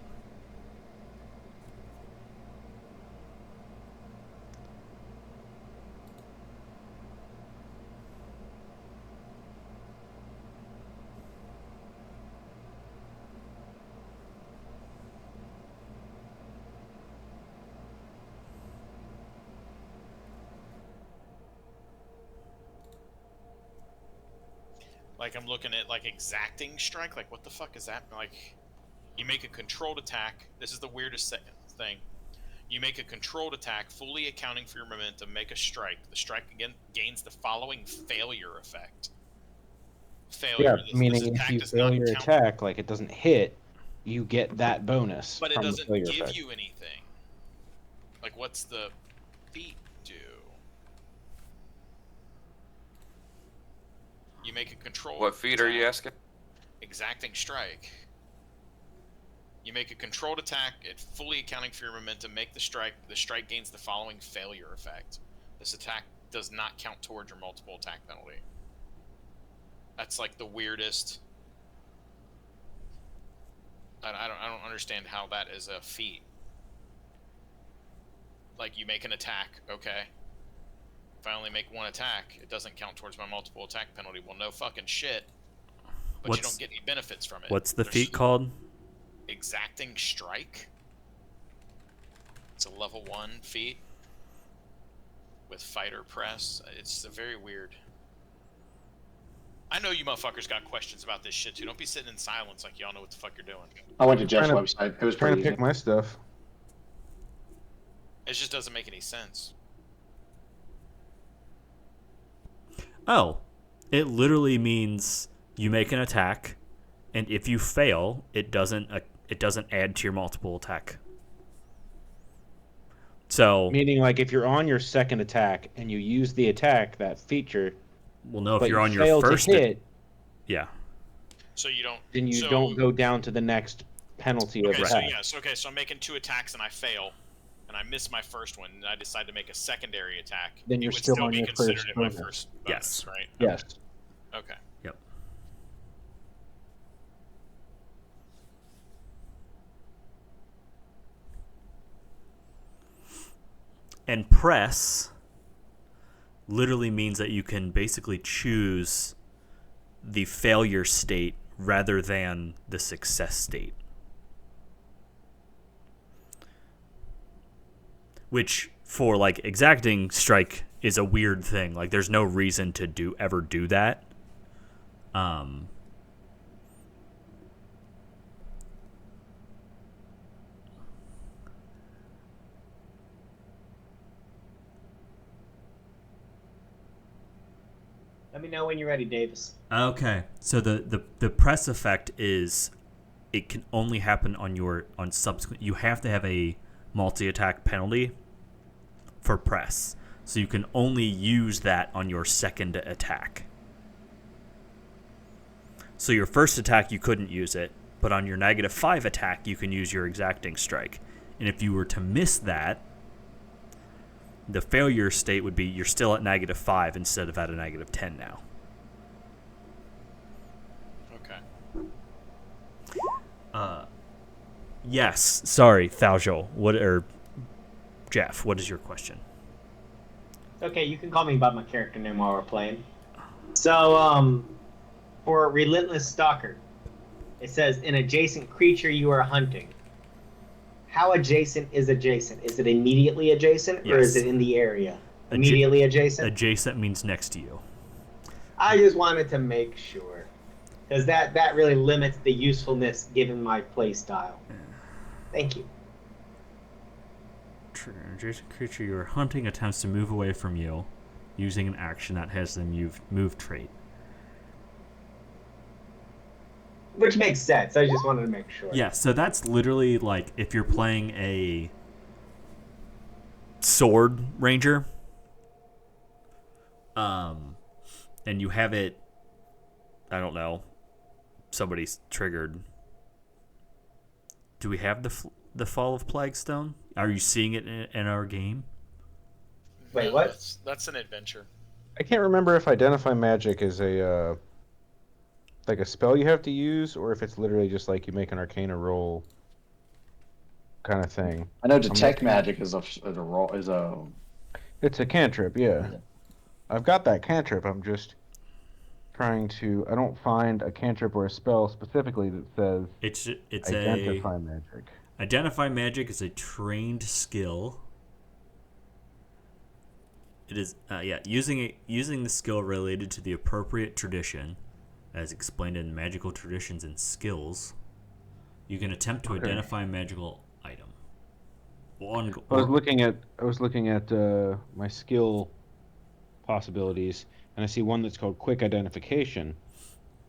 Like, I'm looking at, like, exacting strike. Like, what the fuck is that? Like, you make a controlled attack. This is the weirdest thing. You make a controlled attack, fully accounting for your momentum, make a strike. The strike, again, gains the following failure effect. Failure. Yeah, meaning if you fail your attack, like it doesn't hit, you get that bonus. But it from the doesn't failure give effect. you anything. Like, what's the feat do? You make a control. What feat are you asking? Exacting strike. You make a controlled attack, it fully accounting for your momentum, make the strike. The strike gains the following failure effect. This attack does not count towards your multiple attack penalty. That's like the weirdest. I don't understand how that is a feat. Like, you make an attack, okay. If I only make one attack, it doesn't count towards my multiple attack penalty. Well, no fucking shit. But you don't get any benefits from it. What's the feat called? Exacting strike. It's a level 1 feat with fighter press. It's a very weird. I know you motherfuckers got questions about this shit too. Don't be sitting in silence like y'all know what the fuck you're doing. I went to Jeff's website. It was Trying pretty to easy. pick my stuff. It just doesn't make any sense. Oh, it literally means you make an attack, and if you fail, it doesn't add to your multiple attack. So Meaning, like, if you're on your second attack and you use the attack, that feature, we'll know if but you're you on your fail first to hit, yeah. So you don't. then you don't go down to the next penalty of Okay, attack. so I'm making 2 attacks and I fail, and I miss my first one, and I decide to make a secondary attack. Then you're it would still on be your considered first in my bonus. first bonus, Yes. right? Yes. Okay. Yep. And press literally means that you can basically choose the failure state rather than the success state. Which, for like exacting strike, is a weird thing. Like, there's no reason to ever do that. Let me know when you're ready, Davis. Okay, so the press effect is it can only happen on subsequent. You have to have a multi-attack penalty for press, so you can only use that on your second attack. So your first attack you couldn't use it, but on your -5 attack you can use your exacting strike. And if you were to miss that, the failure state would be you're still at -5 instead of at a -10 now. Okay. Yes. Sorry, Thaujol. Jeff, what is your question? Okay, you can call me by my character name while we're playing. So, for Relentless Stalker, it says an adjacent creature you are hunting. How adjacent is adjacent? Is it immediately adjacent, or is Yes. it in the area? Immediately adjacent? Adjacent means next to you. I just wanted to make sure. Because that really limits the usefulness given my play style. Thank you. Adjacent creature you are hunting attempts to move away from you using an action that has the move trait. Which makes sense. I just wanted to make sure. Yeah, so that's literally like if you're playing a sword ranger, and you have it, I don't know, somebody's triggered. Do we have the Fall of Plagstone? Are you seeing it in our game? Wait, No, what? That's an adventure. I can't remember if Identify Magic is a like a spell you have to use, or if it's literally just like you make an Arcana roll kind of thing. I know Detect Magic is a roll is a. It's a cantrip, yeah. I've got that cantrip. I'm just trying to. I don't find a cantrip or a spell specifically that says It's Identify Magic. Identify Magic is a trained skill. It is using the skill related to the appropriate tradition as explained in Magical Traditions and Skills. You can attempt to identify a magical item. I was looking at my skill possibilities, and I see one that's called Quick Identification.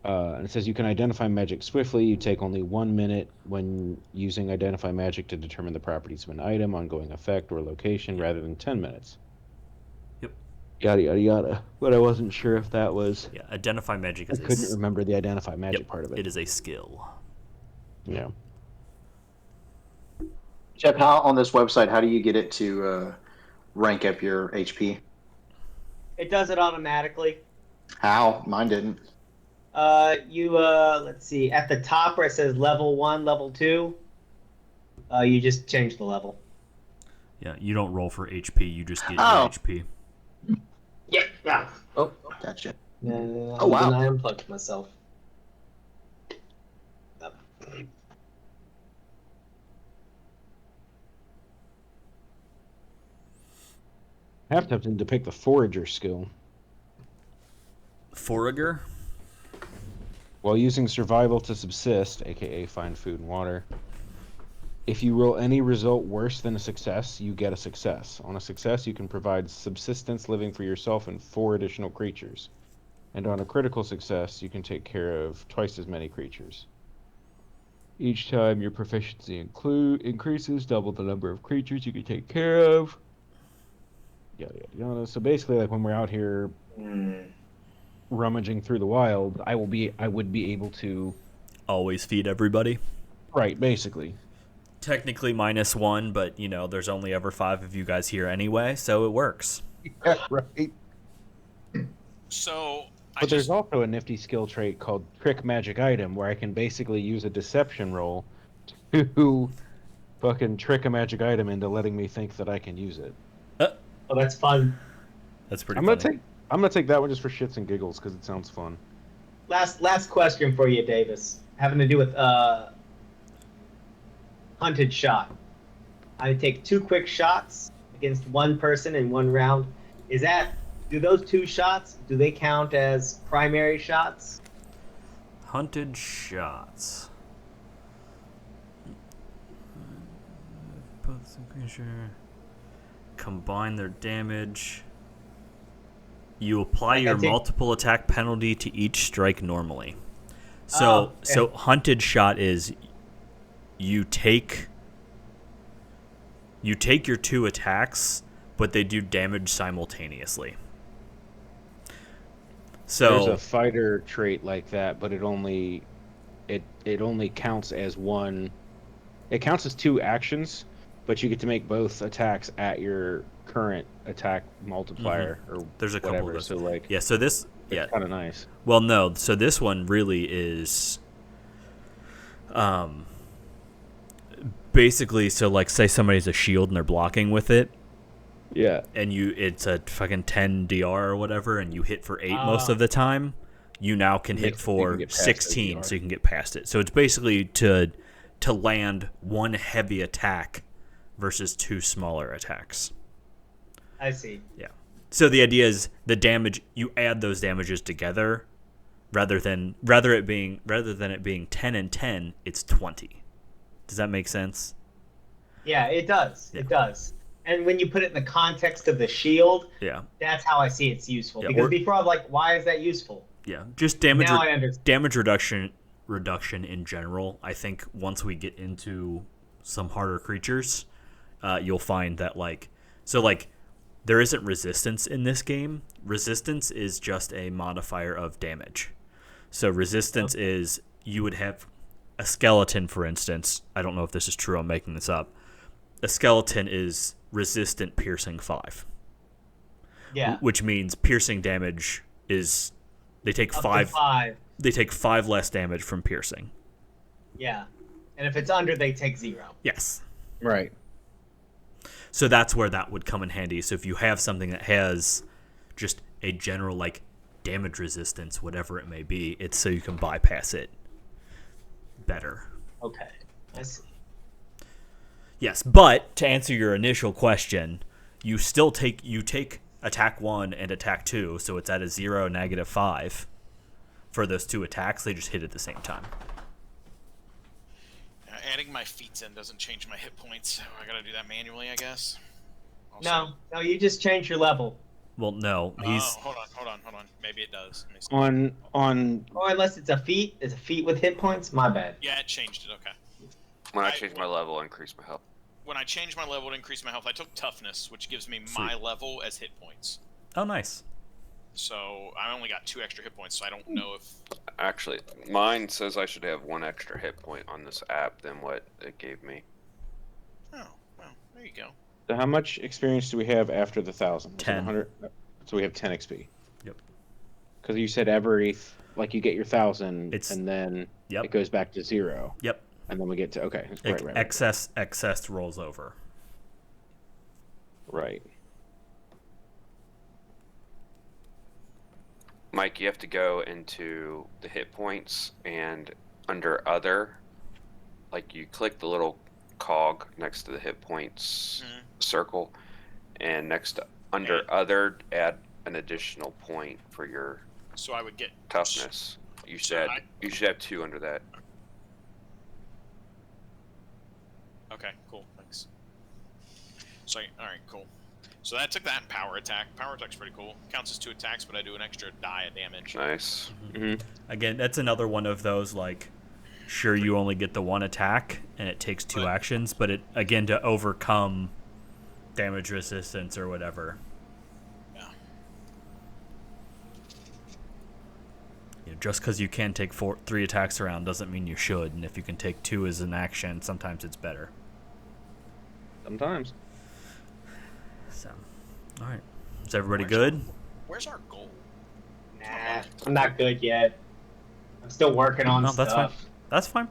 And it says you can identify magic swiftly. You take only 1 minute when using Identify Magic to determine the properties of an item, ongoing effect, or location, rather than 10 minutes. Yep. Yada, yada, yada. But I wasn't sure if that was... Yeah, Identify Magic is I couldn't remember the Identify Magic part of it. It is a skill. Yeah. Jeff, how on this website, how do you get it to rank up your HP? It does it automatically. How? Mine didn't. Let's see. At the top where it says level 1, level 2, you just change the level. Yeah, you don't roll for HP. You just get your HP. Yeah. Oh, gotcha. Oh, wow. Then I unplugged myself. I have tempted to pick the Forager skill. Forager? While using survival to subsist, aka find food and water, if you roll any result worse than a success, you get a success. On a success, you can provide subsistence living for yourself and 4 additional creatures. And on a critical success, you can take care of twice as many creatures. Each time your proficiency increases, double the number of creatures you can take care of. Yada, yada, yada. So basically, like when we're out here rummaging through the wild, I would be able to always feed everybody. Right, basically. Technically -1, but there's only ever 5 of you guys here anyway, so it works. Yeah, right. So, but there's also a nifty skill trait called Trick Magic Item, where I can basically use a deception roll to fucking trick a magic item into letting me think that I can use it. Oh, that's fun. That's pretty funny. I'm gonna take that one just for shits and giggles because it sounds fun. Last question for you, Davis, having to do with hunted shot. I take 2 quick shots against 1 person in 1 round. Do those 2 shots, do they count as primary shots? Hunted shots. Combine their damage. You apply your multiple attack penalty to each strike normally. So hunted shot is you take your 2 attacks, but they do damage simultaneously. So there's a fighter trait like that, but it only counts as 1. It counts as 2 actions, but you get to make both attacks at your current attack multiplier or there's a whatever. Couple of those. So like so this kind of nice. Well, no, so this one really is basically, so like say somebody's a shield and they're blocking with it. Yeah. And it's a fucking 10 DR or whatever, and you hit for 8 most of the time. You now can hit for 16, so you can get past it. So it's basically to land 1 heavy attack versus 2 smaller attacks. I see. Yeah. So the idea is the damage, you add those damages together, rather than it being 10 and 10, it's 20. Does that make sense? Yeah, it does. Yeah. It does. And when you put it in the context of the shield, that's how I see it's useful. Because before I'm like, why is that useful? Yeah, just damage. Now I understand. Damage reduction in general. I think once we get into some harder creatures, you'll find that there isn't resistance in this game. Resistance is just a modifier of damage. So resistance is you would have a skeleton, for instance. I don't know if this is true. I'm making this up. A skeleton is resistant piercing 5. Yeah. Which means piercing damage is they take 5. They take 5 less damage from piercing. Yeah. And if it's under, they take 0. Yes. Right. So that's where that would come in handy. So if you have something that has just a general damage resistance, whatever it may be, it's so you can bypass it better. Okay. I see. Yes, but to answer your initial question, you take attack 1 and attack 2, so it's at a 0, -5. for those 2 attacks. They just hit at the same time. Adding my feats in doesn't change my hit points, so I gotta do that manually, I guess. No, you just change your level. Well, no, he's... hold on. Maybe it does. On Oh, unless it's a feat. It's a feat with hit points? My bad. Yeah, it changed it, okay. When I changed my level, I increased my health. When I changed my level to increase my health, I took toughness, which gives me my level as hit points. Oh, nice. So I only got 2 extra hit points, so I don't know if... Actually, mine says I should have 1 extra hit point on this app than what it gave me. Oh, well, there you go. So how much experience do we have after the 1,000? 10. 100? So we have 10 XP. Yep. Because you said every, like, you get your 1,000, It's- and then Yep. it goes back to 0. Yep. And then we get to, okay. Right. Excess rolls over. Right. Mike, you have to go into the hit points and under other, like you click the little cog next to the hit points circle, and next to, under other, add an additional point for your So I would get... toughness. You should you should have 2 under that. Okay, cool, thanks. So, alright, cool. So that took that power attack. Power attack's pretty cool. Counts as 2 attacks, but I do an extra die of damage. Nice. Again, that's another one of those, like, sure, you only get the 1 attack, and it takes 2 actions, but it, again, to overcome damage resistance or whatever. Yeah. You know, just because you can take 3 attacks around doesn't mean you should, and if you can take 2 as an action, sometimes it's better. Sometimes. So, all right. Is everybody good? Where's our goal? Nah, I'm not good yet. I'm still working on No, that's fine. stuff. That's fine.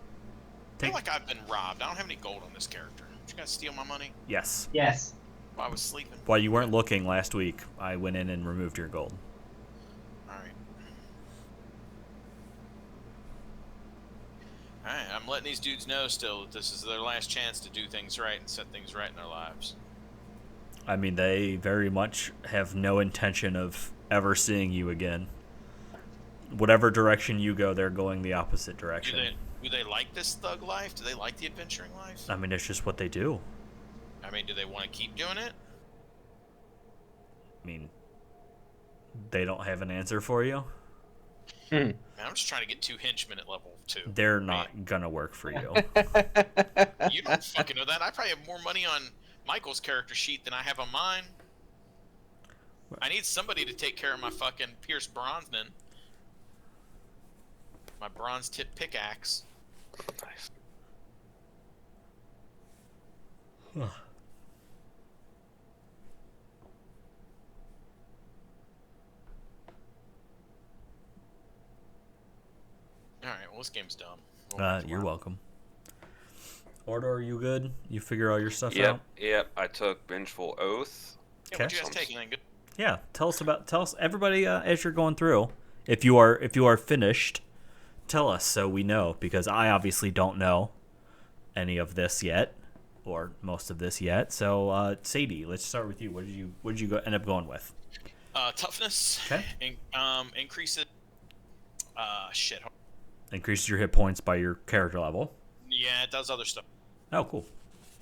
I feel like I've been robbed. I don't have any gold on this character. Did you guys steal my money Yes. Yes. while I was sleeping? While you weren't looking last week, I went in and removed your gold. Alright. Alright, I'm letting these dudes know still that this is their last chance to do things right and set things right in their lives. I mean, they very much have no intention of ever seeing you again. Whatever direction you go, they're going the opposite direction. Do they like this thug life? Do they like the adventuring life? I mean, it's just what they do. I mean, do they want to keep doing it? I mean, they don't have an answer for you. Man, I'm just trying to get 2 henchmen at level 2. They're not gonna work for you. You don't fucking know that. I probably have more money on Michael's character sheet than I have on mine. I need somebody to take care of my fucking Pierce Brosnan. My bronze tip pickaxe. Nice. Alright, well this game's dumb. You're welcome. Order, are you good? You figure all your stuff Yep, out? yep. I took Vengeful Oath. Yeah, what you guys taking then? Good. Yeah, tell us everybody as you're going through. If you are finished, tell us so we know, because I obviously don't know any of this yet, or most of this yet. So Sadie, let's start with you. What did you end up going with? Toughness. Okay. Increase it. Shit. Increases your hit points by your character level. Yeah, it does other stuff. Oh, cool.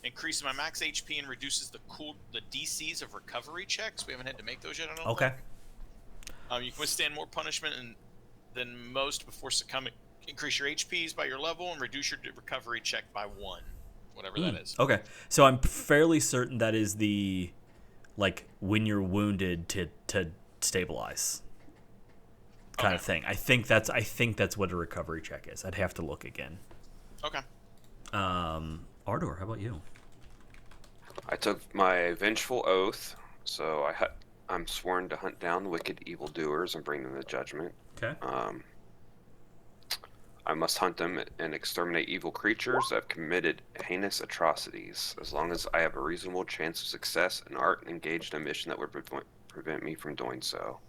Increases my max HP and reduces the DCs of recovery checks. We haven't had to make those yet, I don't Okay. think. You can withstand more punishment than most before succumbing. Increase your HPs by your level and reduce your recovery check by 1. Whatever that is. Okay. So I'm fairly certain that is the, like, when you're wounded to stabilize kind of thing. I think that's what a recovery check is. I'd have to look again. Okay. Ardor, how about you? I took my Vengeful Oath, so I'm sworn to hunt down the wicked evildoers and bring them to judgment. Okay. I must hunt them and exterminate evil creatures that have committed heinous atrocities. As long as I have a reasonable chance of success and aren't engaged in a mission that would prevent me from doing so.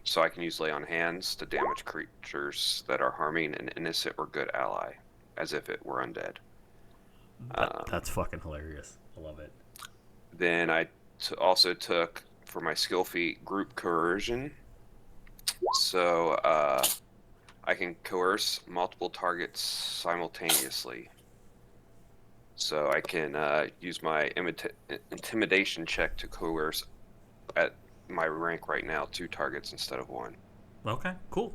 So I can use Lay on Hands to damage creatures that are harming an innocent or good ally, as if it were undead. That's fucking hilarious. I love it. Then I also took, for my skill feat, Group Coercion. So I can coerce multiple targets simultaneously. So I can use my intimidation check to coerce at my rank right now 2 targets instead of 1. Okay, cool.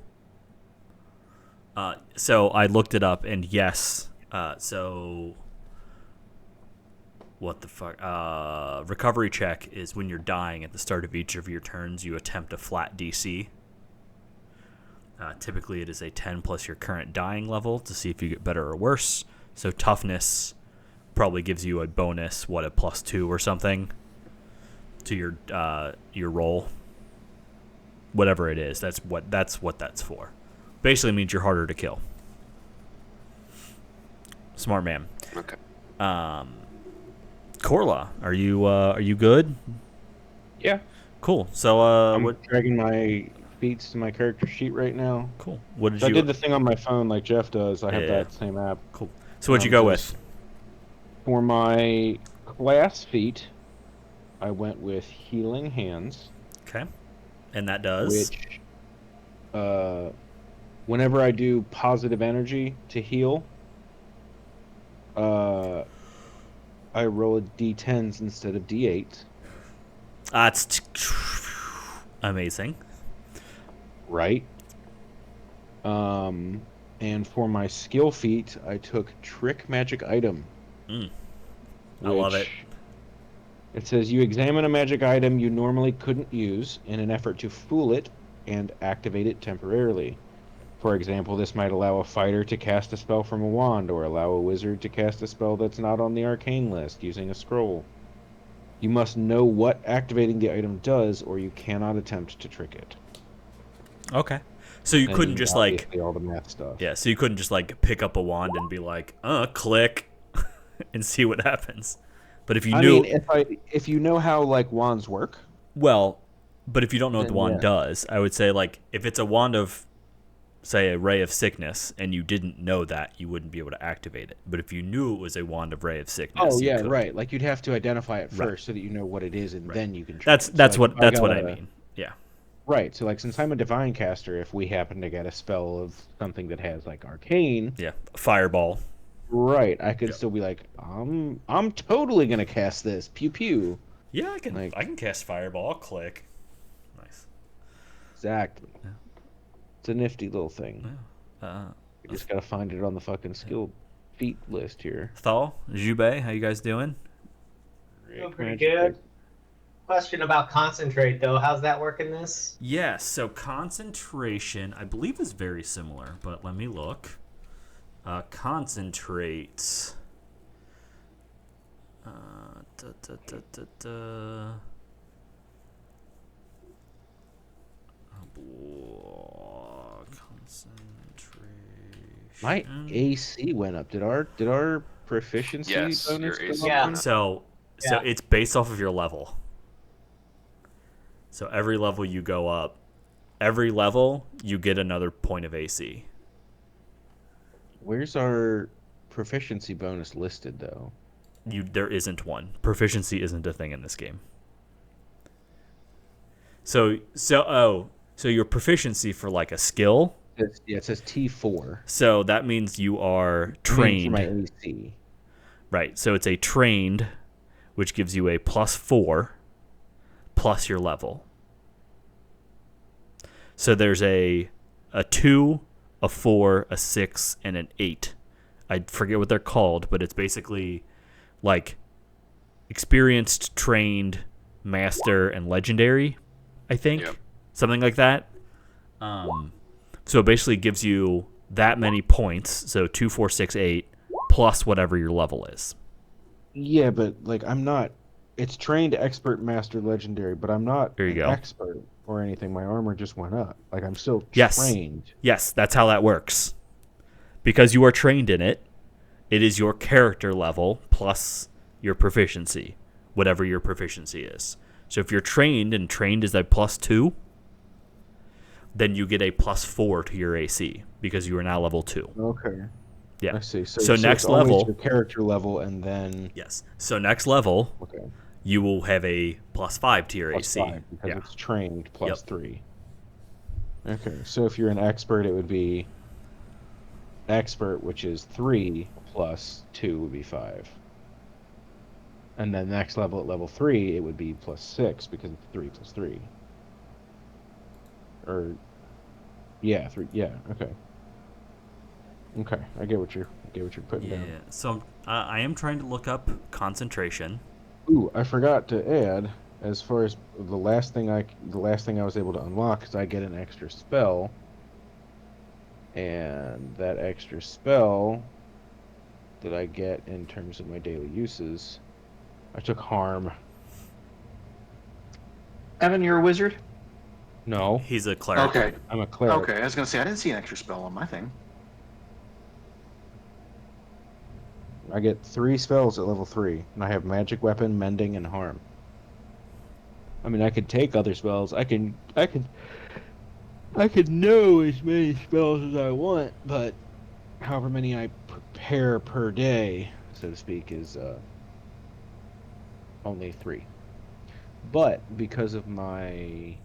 So I looked it up, and yes. So what the fuck? Recovery check is when you're dying at the start of each of your turns, you attempt a flat DC. Typically, it is a 10 plus your current dying level to see if you get better or worse. So toughness probably gives you a bonus, a +2 or something to your roll. Whatever it is, that's what that's for. Basically means you're harder to kill. Smart man. Okay. Corla, are you good? Yeah. Cool. So I'm dragging my feats to my character sheet right now. Cool. What did So you? I did the thing on my phone like Jeff does. I have that same app. Cool. So what'd you go with? For my class feat, I went with Healing Hands. Okay. And that does? Which, whenever I do positive energy to heal, I roll a d10s instead of d8s. That's amazing. Right. And for my skill feat, I took Trick Magic Item. I love it. It says you examine a magic item you normally couldn't use in an effort to fool it and activate it temporarily. For example, this might allow a fighter to cast a spell from a wand or allow a wizard to cast a spell that's not on the arcane list using a scroll. You must know what activating the item does or you cannot attempt to trick it. Okay. So you couldn't just like all the math stuff. Yeah, so you couldn't just like pick up a wand and be like, click and see what happens. But if you knew, if you know how like wands work, well, but if you don't know what the wand does, I would say like if it's a wand of, say, a ray of sickness, and you didn't know that, you wouldn't be able to activate it. But if you knew it was a wand of ray of sickness, you could. Right. Like you'd have to identify it first so that you know what it is, and then you can. That's what I mean. Yeah. Right. So like, since I'm a divine caster, if we happen to get a spell of something that has like arcane, fireball. Right, I could still be like, I'm totally gonna cast this. Pew pew. Yeah, I can cast fireball. I'll click. Nice. Exactly. Yeah. It's a nifty little thing. Yeah. You just gotta find it on the fucking skill feat list here. Thal, Jubei, how you guys doing? Doing pretty good. Question about concentrate though. How's that work in this? Yes. So concentration, I believe, is very similar, but let me look. Concentrates. Concentration. My AC went up. Did our proficiency bonus your AC go up? So it's based off of your level. So every level you go up, every level you get another point of AC. Where's our proficiency bonus listed, though? There isn't one. Proficiency isn't a thing in this game. So your proficiency for like a skill. It says T4. So that means you are trained. For my AC. Right. So it's a trained, which gives you a +4 plus your level. So there's a 2, a 4, a 6, and an 8. I forget what they're called, but it's basically like experienced, trained, master, and legendary, I think. Yep. Something like that. So it basically gives you that many points, so 2, 4, 6, 8, plus whatever your level is. Yeah, but like I'm not. It's trained, expert, master, legendary, but I'm not an expert or anything. My armor just went up. Like I'm still trained. Yes, that's how that works. Because you are trained in it, it is your character level plus your proficiency, whatever your proficiency is. So if you're trained, and trained is a +2, then you get a +4 to your AC because you are now level 2. Okay. Yeah. I see. So next level, your character level, and then So next level, okay, you will have a +5 to your AC. +5 because it's trained +3. Okay, so if you're an expert, it would be expert, which is 3 plus 2 would be 5. And then next level at level 3, it would be plus 6 because it's 3 plus 3. Or, yeah, 3. Yeah, okay. Okay, I get what you're putting down. Yeah. So I am trying to look up concentration. Ooh, I forgot to add. As far as the last thing I was able to unlock is I get an extra spell, and that extra spell that I get in terms of my daily uses, I took harm. Evan, you're a wizard? No, He's a cleric. Okay. I'm a cleric. Okay, I was gonna say I didn't see an extra spell on my thing. I get 3 spells at level 3, and I have magic weapon, mending, and harm. I mean, I could take other spells. I could know as many spells as I want, but however many I prepare per day, so to speak, is only 3. But because of my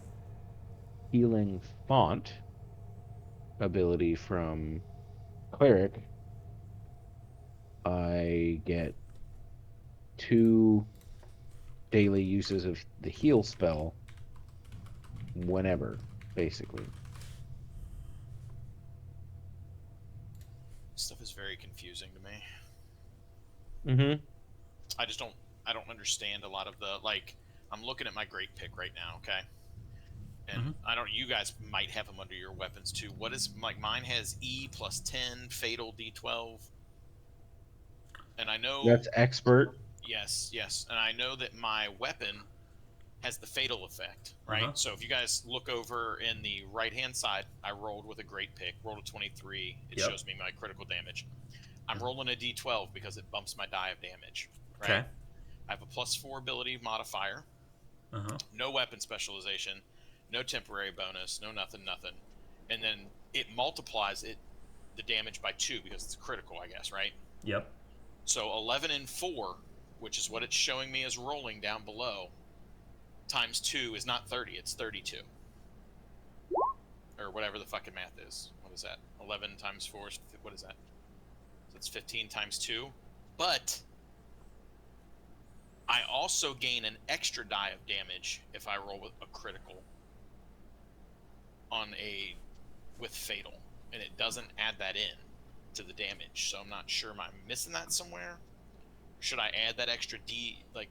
healing font ability from cleric, I get 2 daily uses of the heal spell whenever, basically. Stuff is very confusing to me. Mm-hmm. I don't understand a lot of the, like, I'm looking at my great pick right now, okay? And you guys might have them under your weapons too. What is, like, mine has E plus 10, fatal D12. And I know That's expert. Yes. And I know that my weapon has the fatal effect, right? So if you guys look over in the right-hand side, I rolled with a great pick, rolled a 23. It shows me my critical damage. I'm rolling a D12 because it bumps my die of damage, right? Okay. I have a +4 ability modifier, no weapon specialization, no temporary bonus, no nothing. And then it multiplies the damage by 2 because it's critical, I guess, right? Yep. So 11 and 4, which is what it's showing me as rolling down below, times 2 is not 30, it's 32. Or whatever the fucking math is. What is that? 11 times 4 is, what is that? So it's 15 times 2. But I also gain an extra die of damage if I roll with a critical with fatal. And it doesn't add that in to the damage. So I'm not sure, am I missing that somewhere? Or should I add that extra D, like...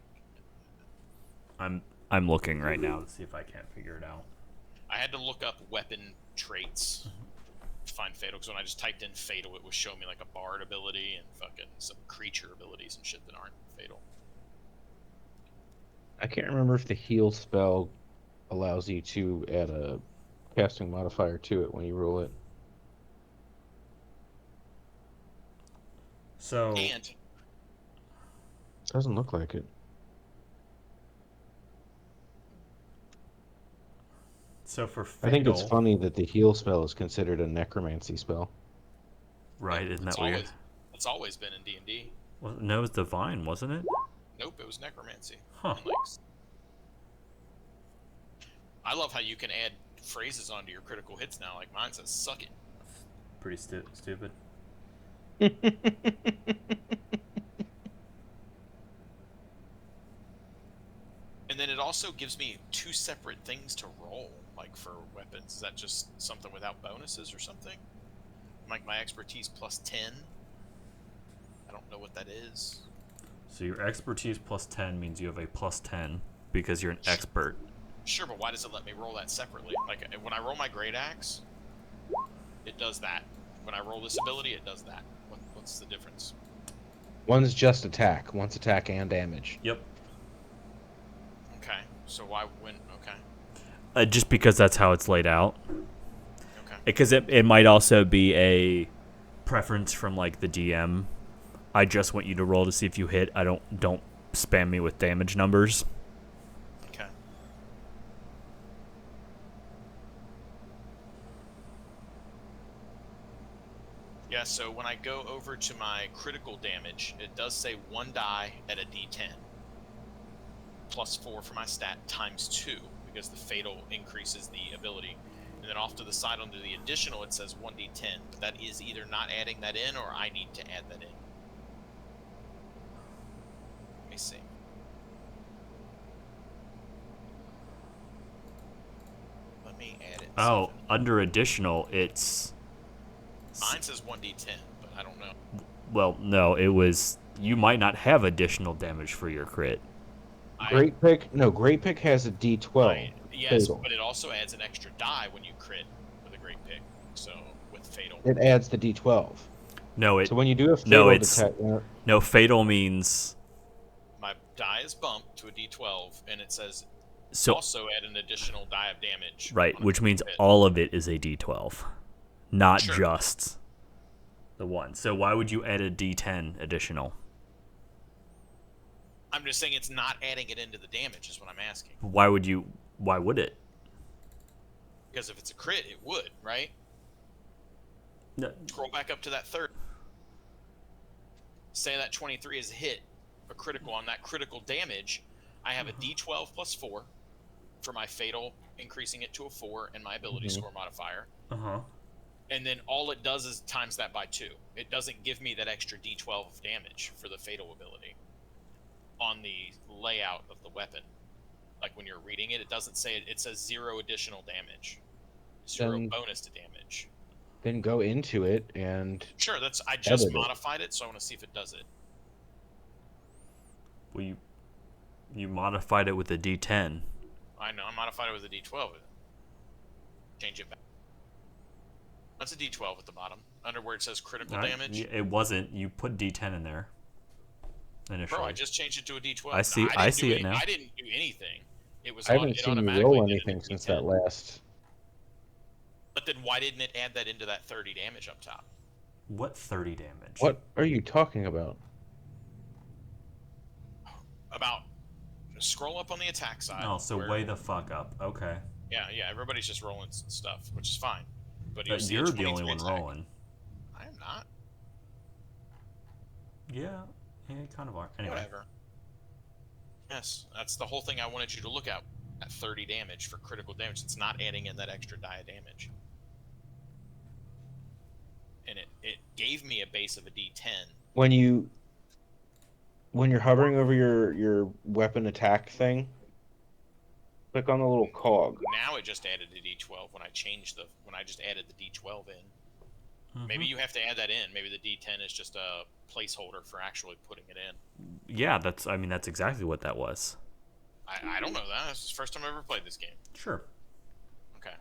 I'm looking right now to see if I can't figure it out. I had to look up weapon traits to find fatal, because when I just typed in fatal, it was showing me like a bard ability and fucking some creature abilities and shit that aren't fatal. I can't remember if the heal spell allows you to add a casting modifier to it when you roll it. So And doesn't look like it. So for fatal, I think it's funny that the heal spell is considered a necromancy spell. Right? Isn't that weird? It's always been in D&D. Well, no, it was divine, wasn't it? Nope, it was necromancy. Huh. And, like, I love how you can add phrases onto your critical hits now. Like mine says "suck it." Pretty stupid. And then it also gives me 2 separate things to roll, like for weapons. Is that just something without bonuses or something? Like my expertise +10. I don't know what that is. So your expertise +10 means you have a +10 because you're an expert. Sure, but why does it let me roll that separately? Like when I roll my great axe, it does that. When I roll this ability, it does that. What's the difference? One's just attack. One's attack and damage. Yep. Okay, so why when? Okay. Just because that's how it's laid out. Okay. Because it might also be a preference from like the DM. I just want you to roll to see if you hit. Don't spam me with damage numbers. Okay. Yeah, so when I go over to my critical damage, it does say 1 die at a D10. +4 for my stat times 2, because the fatal increases the ability. And And then off to the side under the additional, it says 1d10. But that is either not adding that in, or I need to add that in. Let me see. Let me add it. Oh, under additional, it's... Mine says 1d10, but I don't know. Well, no, it was... You might not have additional damage for your crit. Great Pick has a D12. Yes, fatal. but it also adds an extra die when you crit with a Great Pick. So, with Fatal. It adds the D12. No, So when you do a fatal attack... No, fatal means... My die is bumped to a d12, and it says So, also add an additional die of damage. right, on which a means crit. all of it is a d12. Not Sure. just the one. So why would you add a d10 additional? I'm just saying it's not adding it into the damage, is what I'm asking. Why would it? Because if it's a crit, it would, right? No. Scroll back up to that third. Say that 23 is a hit, a critical. On that critical damage, I have a d12 plus 4 for my fatal, increasing it to a 4, and my ability score modifier. Uh-huh. And then all it does is times that by 2. It doesn't give me that extra d12 of damage for the fatal ability on the layout of the weapon. Like when you're reading it, it doesn't say it. It says 0 additional damage. 0 bonus to damage. Then go into it and... Sure, I just Edit it. modified it, so I want to see if it does it. Well, you modified it with a d10. I know, I modified it with a d12. Change it back. That's a d12 at the bottom, under where it says critical damage. It wasn't. You put d10 in there initially. Bro, I just changed it to a d12. I see it now. I didn't do anything. It was. I haven't it seen you automatically roll did it anything in since D10. that last... But then why didn't it add that into that 30 damage up top? What 30 damage? What are you talking about? About scroll up on the attack side. Oh, so where- way the fuck up. Okay. Yeah, everybody's just rolling stuff, which is fine. But you see a You're the only 23 one attack. rolling. I am not. Yeah, you kind of are. Anyway. Whatever. Yes, that's the whole thing I wanted you to look at. At 30 damage for critical damage. It's not adding in that extra die of damage. And it gave me a base of a d10. When you're hovering over your weapon attack thing, click on the little cog. Now it just added a d12 when I just added the d12 in. Maybe you have to add that in. Maybe the d10 is just a placeholder for actually putting it in. Yeah, that's exactly what that was. I don't know that. This is the first time I ever played this game. Sure. Okay.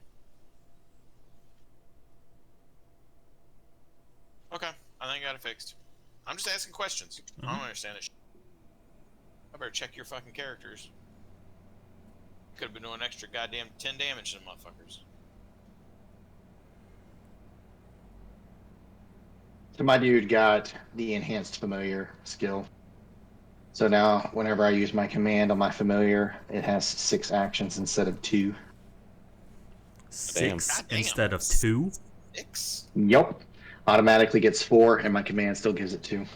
Okay, I think I got it fixed. I'm just asking questions. I don't understand it. I better check your fucking characters. Could have been doing extra goddamn 10 damage to them motherfuckers. So my dude got the enhanced familiar skill. So now, whenever I use my command on my familiar, it has 6 actions instead of 2. 6 God damn. instead of 2? 6? Yup. Automatically gets 4, and my command still gives it 2.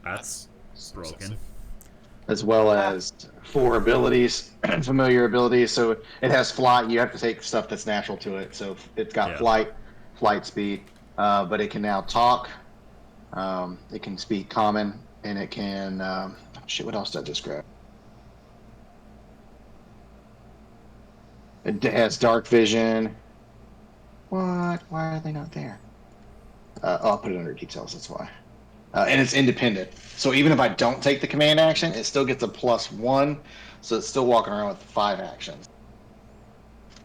That's broken. excessive. As well as 4 abilities, familiar abilities. So it has flight. You have to take stuff that's natural to it. So it's got flight speed, but it can now talk. It can speak common, and it can... what else did I just grab? It has dark vision. What? Why are they not there? I'll put it under details, that's why. And it's independent. So even if I don't take the command action, it still gets a +1. So it's still walking around with 5 actions.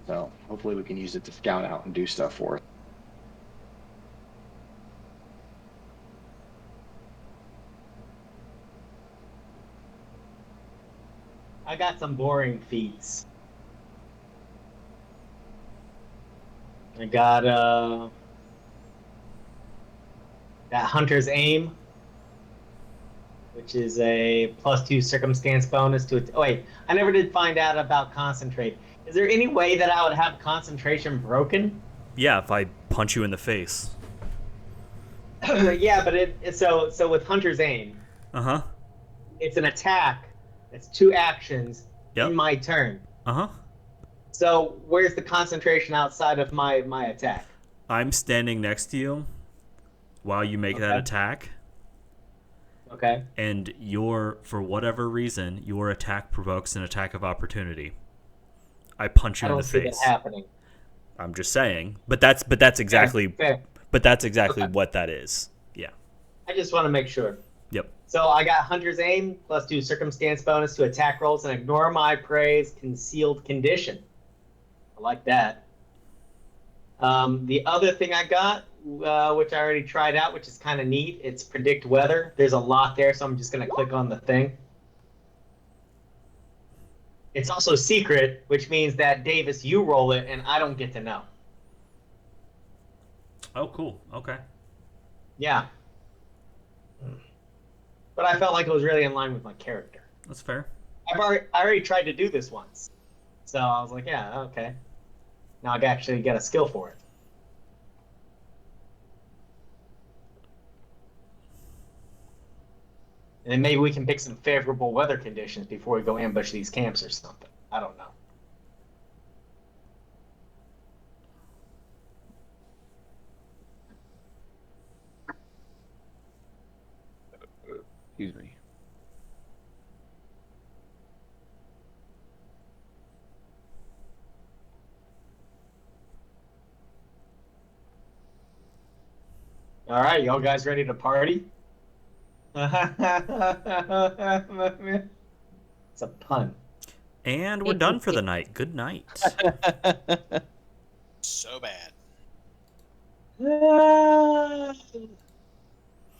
So hopefully we can use it to scout out and do stuff for it. I got some boring feats. I got Hunter's Aim, which is a +2 circumstance bonus to it. Oh wait, I never did find out about Concentrate. Is there any way that I would have concentration broken? Yeah, if I punch you in the face. Yeah, but so with Hunter's Aim, Uh-huh. it's an attack. It's 2 actions Yep. in my turn. Uh-huh. So where's the concentration outside of my attack? I'm standing next to you while you make that attack. Okay. And for whatever reason, your attack provokes an attack of opportunity. I punch you in the face. I don't see that happening. I'm just saying, but that's exactly fair. But that's exactly what that is. Yeah. I just want to make sure. Yep. So I got Hunter's Aim, +2 circumstance bonus to attack rolls, and ignore my prey's concealed condition. I like that. The other thing I got, which I already tried out, which is kind of neat, it's predict weather. There's a lot there, so I'm just going to click on the thing. It's also secret, which means that, Davis, you roll it, and I don't get to know. Oh, cool. Okay. Yeah. But I felt like it was really in line with my character. That's fair. I already tried to do this once. So I was like, yeah, okay. Now I actually get a skill for it. And then maybe we can pick some favorable weather conditions before we go ambush these camps or something. I don't know. Excuse me. All right, y'all guys ready to party? It's a pun. And we're done for the night. Good night. So bad.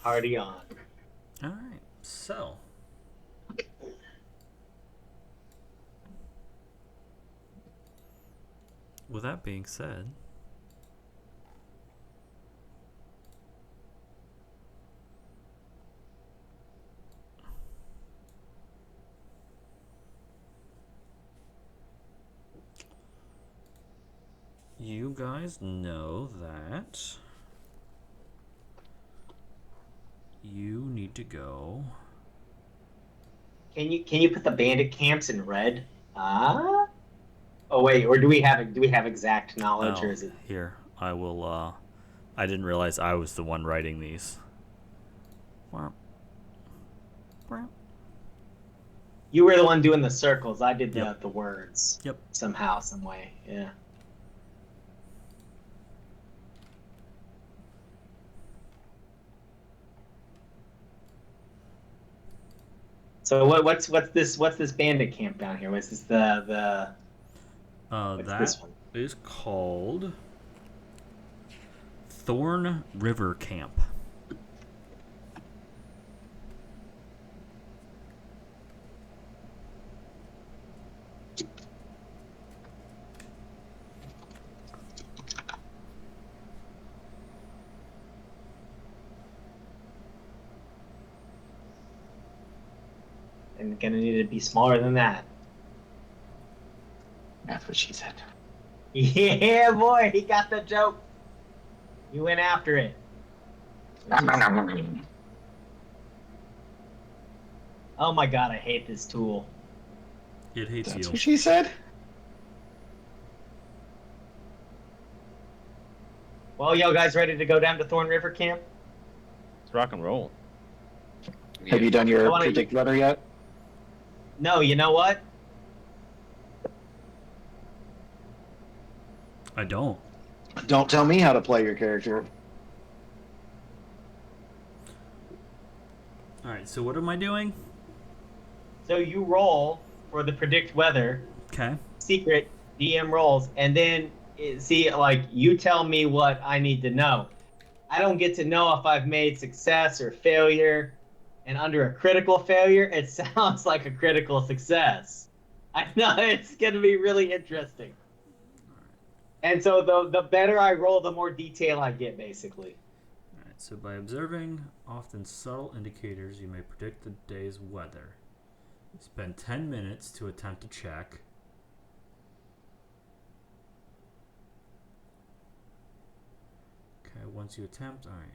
Party on. All right. So. With that being said. You guys know that you need to go. Can you put the bandit camps in red? Oh wait, or do we have exact knowledge, or is it here? I will. I didn't realize I was the one writing these. You were the one doing the circles. I did the words. Yep. Somehow, some way. Yeah. So what's this bandit camp down here? What's this the that this one? is called Thorn River Camp. And gonna need to be smaller than that. That's what she said. Yeah, boy, he got the joke. You went after it. Oh my god, I hate this tool. It hates That's you. what she said? Well, y'all guys ready to go down to Thorn River Camp? Let's rock and roll. Have you done your I wanna- predict weather yet? No, you know what? I don't. Don't tell me how to play your character. All right. So what am I doing? So you roll for the predict weather, Okay. secret DM rolls, and then see, like, you tell me what I need to know. I don't get to know if I've made success or failure. And under a critical failure, it sounds like a critical success. I know, it's going to be really interesting. And so the better I roll, the more detail I get, basically. All right. So by observing often subtle indicators, you may predict the day's weather. Spend 10 minutes to attempt to check. Okay. Once you attempt, all right.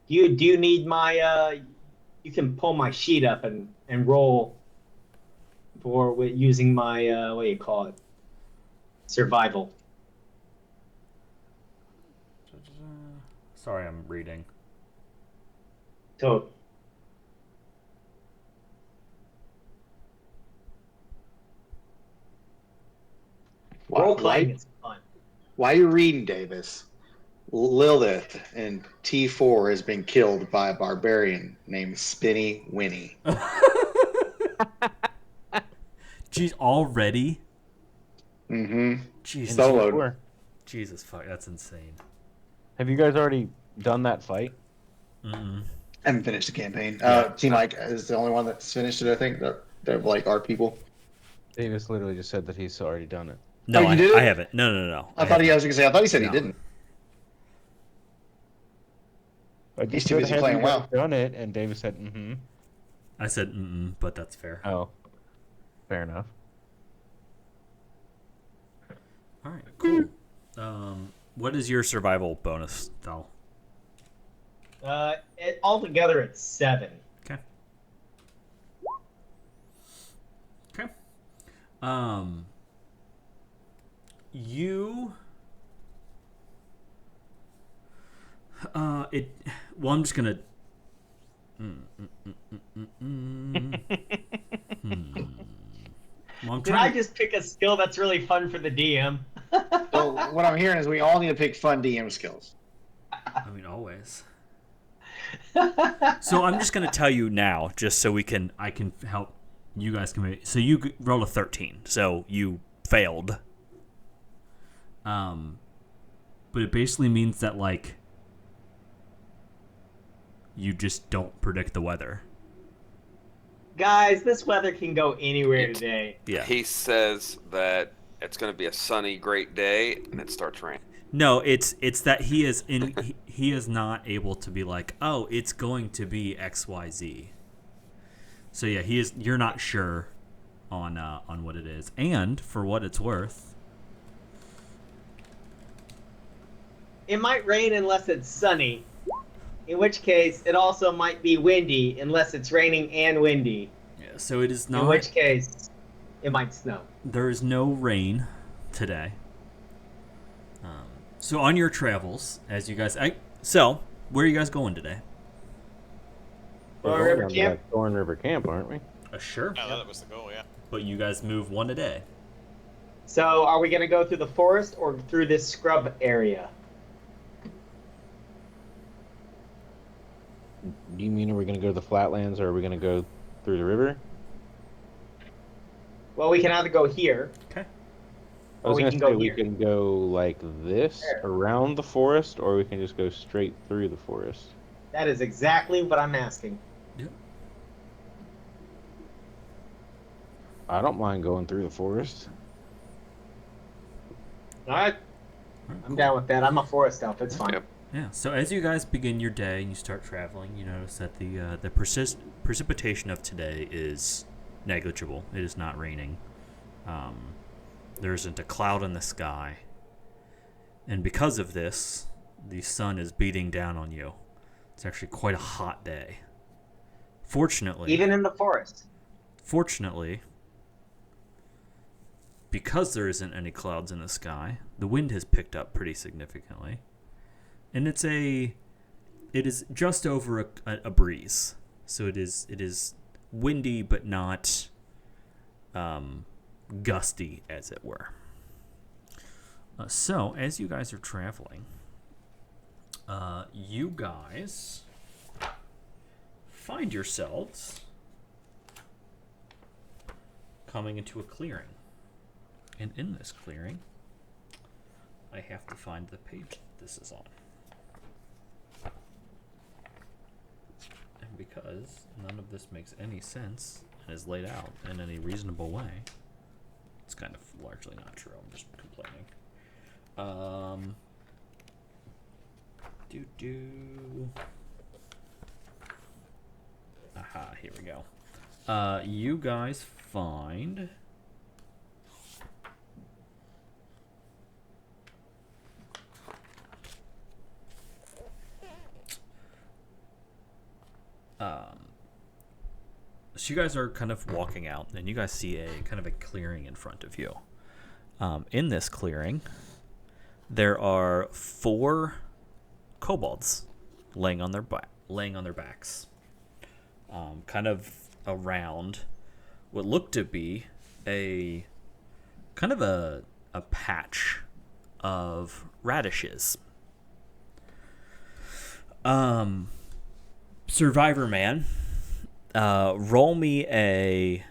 Do you need my you can pull my sheet up and roll for using my what do you call it? Survival. Sorry, I'm reading. So role playing is fun. While you're reading, Davis, Lilith in T4 has been killed by a barbarian named Spinny Winnie. Jeez, already? Mm-hmm. Jesus. Soloed. Jesus, fuck, that's insane. Have you guys already done that fight? Mm-mm. I haven't finished the campaign. Yeah. Team Mike is the only one that's finished it, I think. They're like our people. Davis literally just said that he's already done it. No, you did it? I haven't. No. I thought he said he No. didn't. He's too busy playing WoW. Done it, and Davis said, "Mm-hmm." I said mm-mm, but that's fair. Oh, fair enough. All right, cool. What is your survival bonus, Thal? Altogether, it's 7. Okay. You. Well, I'm just gonna. Well, Did I just pick a skill that's really fun for the DM? So what I'm hearing is we all need to pick fun DM skills. I mean, always. So I'm just gonna tell you now, just so I can help you guys. So you rolled a 13, so you failed. But it basically means that like you just don't predict the weather. Guys, this weather can go anywhere today. Yeah. He says that it's going to be a sunny, great day, and it starts raining. No, it's that he is not able to be like, oh, it's going to be XYZ. So yeah, you're not sure on what it is. And for what it's worth, it might rain unless it's sunny. In which case, it also might be windy unless it's raining and windy. yeah, so it is not. In which case, it might snow. There is no rain today. So on your travels, as you guys, where are you guys going today? Thorn River Camp? Thorn River Camp, aren't we? Sure. Oh, that was the goal, yeah. But you guys move one a day. So, are we going to go through the forest or through this scrub area? Do you mean are we going to go to the flatlands or are we going to go through the river? Well, we can either go here. Okay. I was we going to can say go we here. can go like this There. around the forest, or we can just go straight through the forest. That is exactly what I'm asking. I don't mind going through the forest. All right. I'm down with that. I'm a forest elf. It's fine. Yep. Yeah. So as you guys begin your day and you start traveling, you notice that the precipitation of today is negligible. It is not raining. There isn't a cloud in the sky, and because of this, the sun is beating down on you. It's actually quite a hot day. Fortunately, Even in the forest. because there isn't any clouds in the sky, the wind has picked up pretty significantly. And it is just over a breeze. So it is windy but not gusty, as it were. So as you guys are traveling, you guys find yourselves coming into a clearing. And in this clearing, I have to find the page this is on. And because none of this makes any sense and is laid out in any reasonable way, it's kind of largely not true. I'm just complaining. Aha, here we go. You guys find... So you guys are kind of walking out, and you guys see a kind of a clearing in front of you. In this clearing, there are 4 kobolds laying on their backs, kind of around what looked to be a kind of a patch of radishes. Survivor Man, roll me a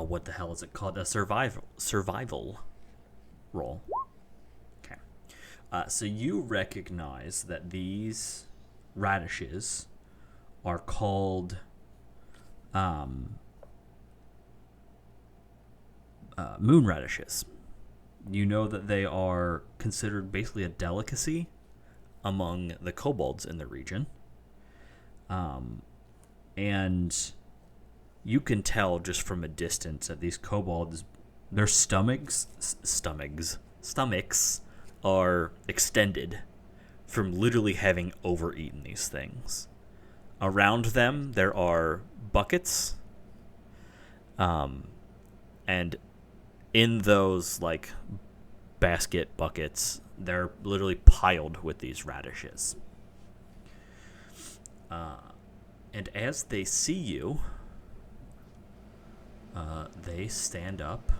what the hell is it called? A survival roll. Okay. So you recognize that these radishes are called moon radishes. You know that they are considered basically a delicacy among the kobolds in the region. And you can tell just from a distance that these kobolds, their stomachs are extended from literally having overeaten these things. Around them, there are buckets. And in those, like, basket buckets, they're literally piled with these radishes. And as they see you, they stand up,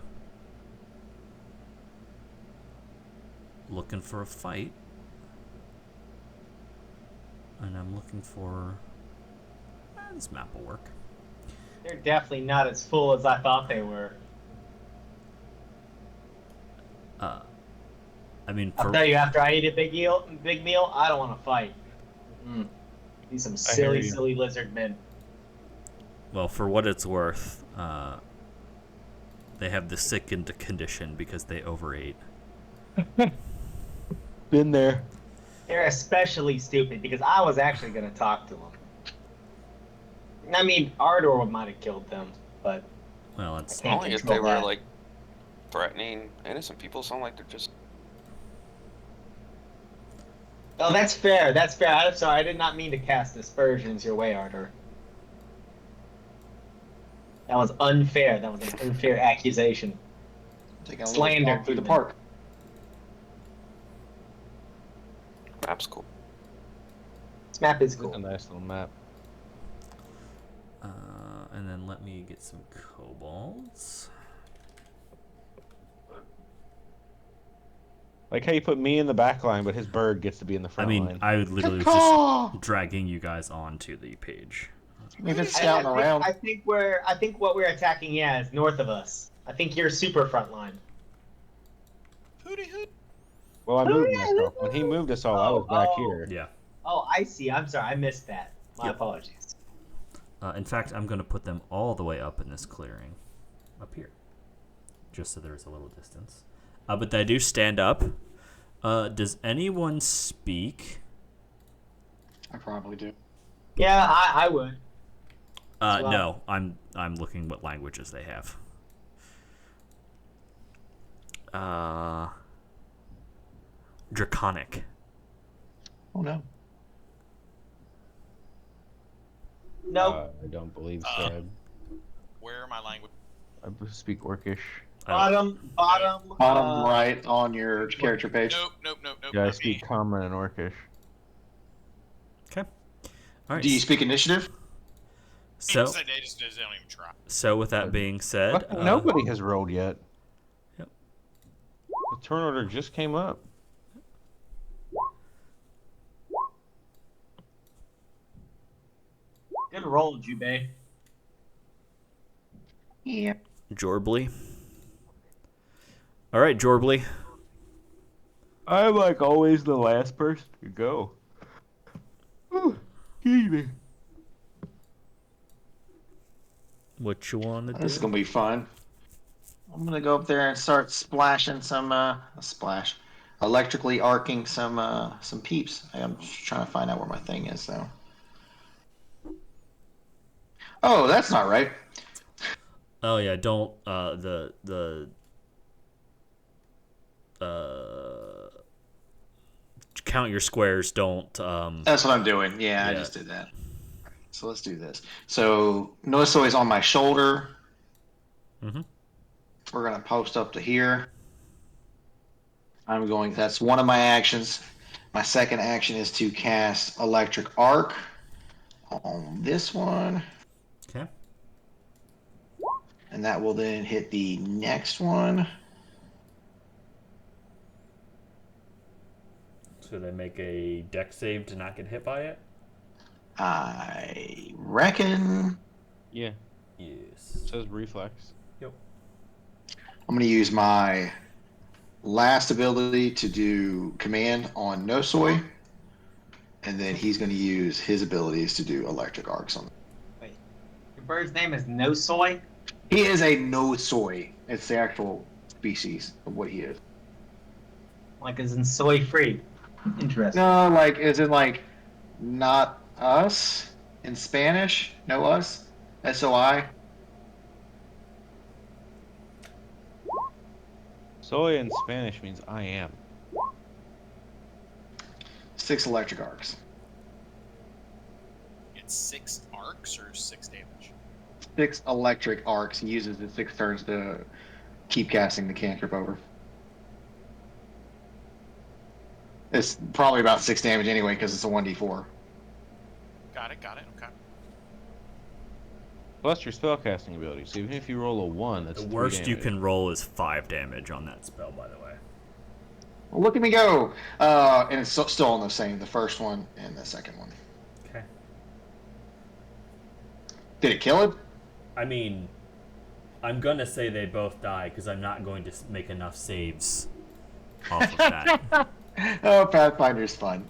looking for a fight. And I'm looking for... this map will work. They're definitely not as full as I thought they were. I mean, I'll tell you, after I eat a big meal, I don't want to fight. Be some silly lizard men. Well, for what it's worth, they have the sickened condition because they overate. Been there. They're especially stupid because I was actually going to talk to them. I mean, Ardor might have killed them, but... Well, it's... Only if they were, like, threatening innocent people. Sound like they're just... Oh, that's fair. That's fair. I'm sorry. I did not mean to cast aspersions your way, Ardor. That was unfair. That was an unfair accusation. Taking a Slander walk through the even. park. Map's cool. This map is It's cool. a nice little map. And then let me get some kobolds. Like how you put me in the back line, but his bird gets to be in the I front mean, line. I literally was Caw! just dragging you guys onto the page. If it's scouting around. I think what we're attacking, is north of us. I think you're super front line. Hooty hoot. Well, I moved myself. When he moved us all, I was back here. Yeah. Oh, I see. I'm sorry. I missed that. My Yep. apologies. In fact, I'm going to put them all the way up in this clearing. Up here. Just so there's a little distance. But they do stand up. Does anyone speak? I probably do. Yeah, I would. Well- No. I'm looking what languages they have. Draconic. Oh no. Nope. I don't believe so. Where are my language? I speak Orcish. Bottom. Bottom right on your character page. Nope. Yeah, I not speak me. Common and Orcish. Okay. All right. Do you speak initiative? So, They just don't even try. so with that being said, Nobody has rolled yet. Yep. The turn order just came up. Good roll, Jubei. Yeah. Jorbly. All right, Jorbly. I'm like always the last person to go. Ooh, excuse me. What you want to do? This is gonna be fun. I'm gonna go up there and start splashing some electrically arcing some peeps. I'm just trying to find out where my thing is though. Oh, that's not right. Oh yeah, don't count your squares. Don't. That's what I'm doing. Yeah, I just did that. So let's do this. So Nosoi is on my shoulder. Mm-hmm. We're gonna post up to here. That's one of my actions. My second action is to cast Electric Arc on this one. Okay. And that will then hit the next one. So they make a dex save to not get hit by it? I reckon. Yeah. Yes. It says reflex. Yep. I'm going to use my last ability to do command on Nosoi. And then he's going to use his abilities to do electric arcs on. Wait, your bird's name is Nosoi? He is a Nosoi. It's the actual species of what he is. Like as in soy free. Interesting. No, like as in like not us in Spanish. No us. SOI. Soy in Spanish means I am. 6 electric arcs. It's 6 arcs or 6 damage? 6 electric arcs. He uses it 6 turns to keep casting the cantrip over. It's probably about 6 damage anyway because it's a 1d4. Got it, okay. Plus your spellcasting ability. So even if you roll a 1, that's The 3 worst you damage. can roll is 5 damage on that spell, by the way. Well, look at me go! And it's still on the same, the first one and the second one. Okay. Did it kill it? I mean, I'm going to say they both die because I'm not going to make enough saves off of that. Oh, Pathfinder's fun.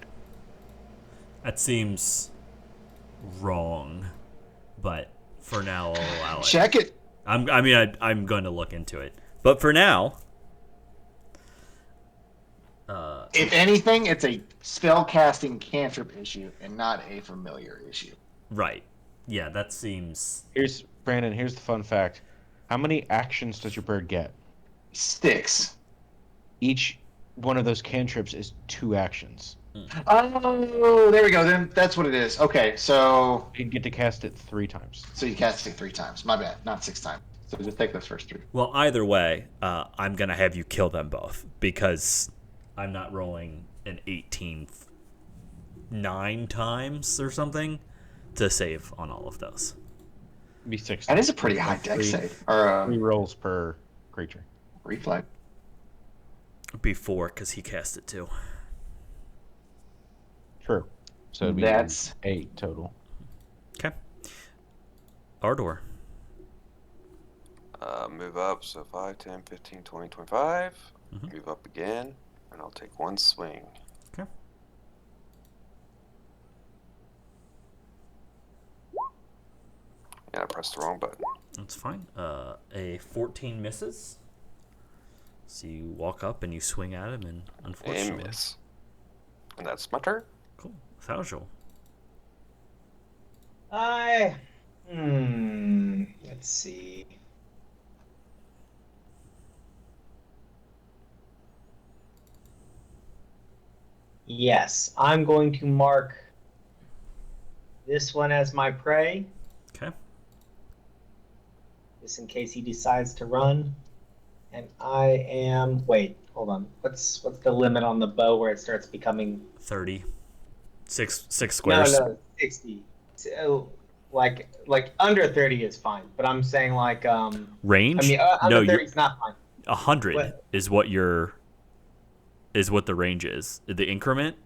That seems wrong, but for now I'll allow it. Check it. I'm going to look into it, but for now, If anything, it's a spell-casting cantrip issue and not a familiar issue. right? Yeah, that seems. Here's the fun fact. How many actions does your bird get? 6. Each one of those cantrips is 2 actions. Oh, there we go. Then that's what it is. Okay, so You get to cast it 3 times. you cast it 3 times. My bad, not 6 times. So just take those first 3. Well, either way, I'm gonna have you kill them both because I'm not rolling an 18 9 times or something to save on all of those. It'd be 6. That is a pretty high dex save. Or 3 rolls per creature. reflex. Before, because he cast it too. True. So it'd be That's 8 total. Okay. Ardor. Move up, so 5, 10, 15, 20, 25. Mhm. Move up again, and I'll take 1 swing. Okay. Yeah, I pressed the wrong button. That's fine. A 14 misses. So you walk up and you swing at him, and And unfortunately, miss. And that's my turn. cool. Faujal. Let's see. Yes, I'm going to mark this one as my prey, Okay. just in case he decides to run. And I am. Wait, hold on. What's the limit on the bow where it starts becoming? 30. Six squares. No, 60. So, like under 30 is fine, but I'm saying like Range? I mean no, under 30 is not fine. 100 What? is what the range is. The increment,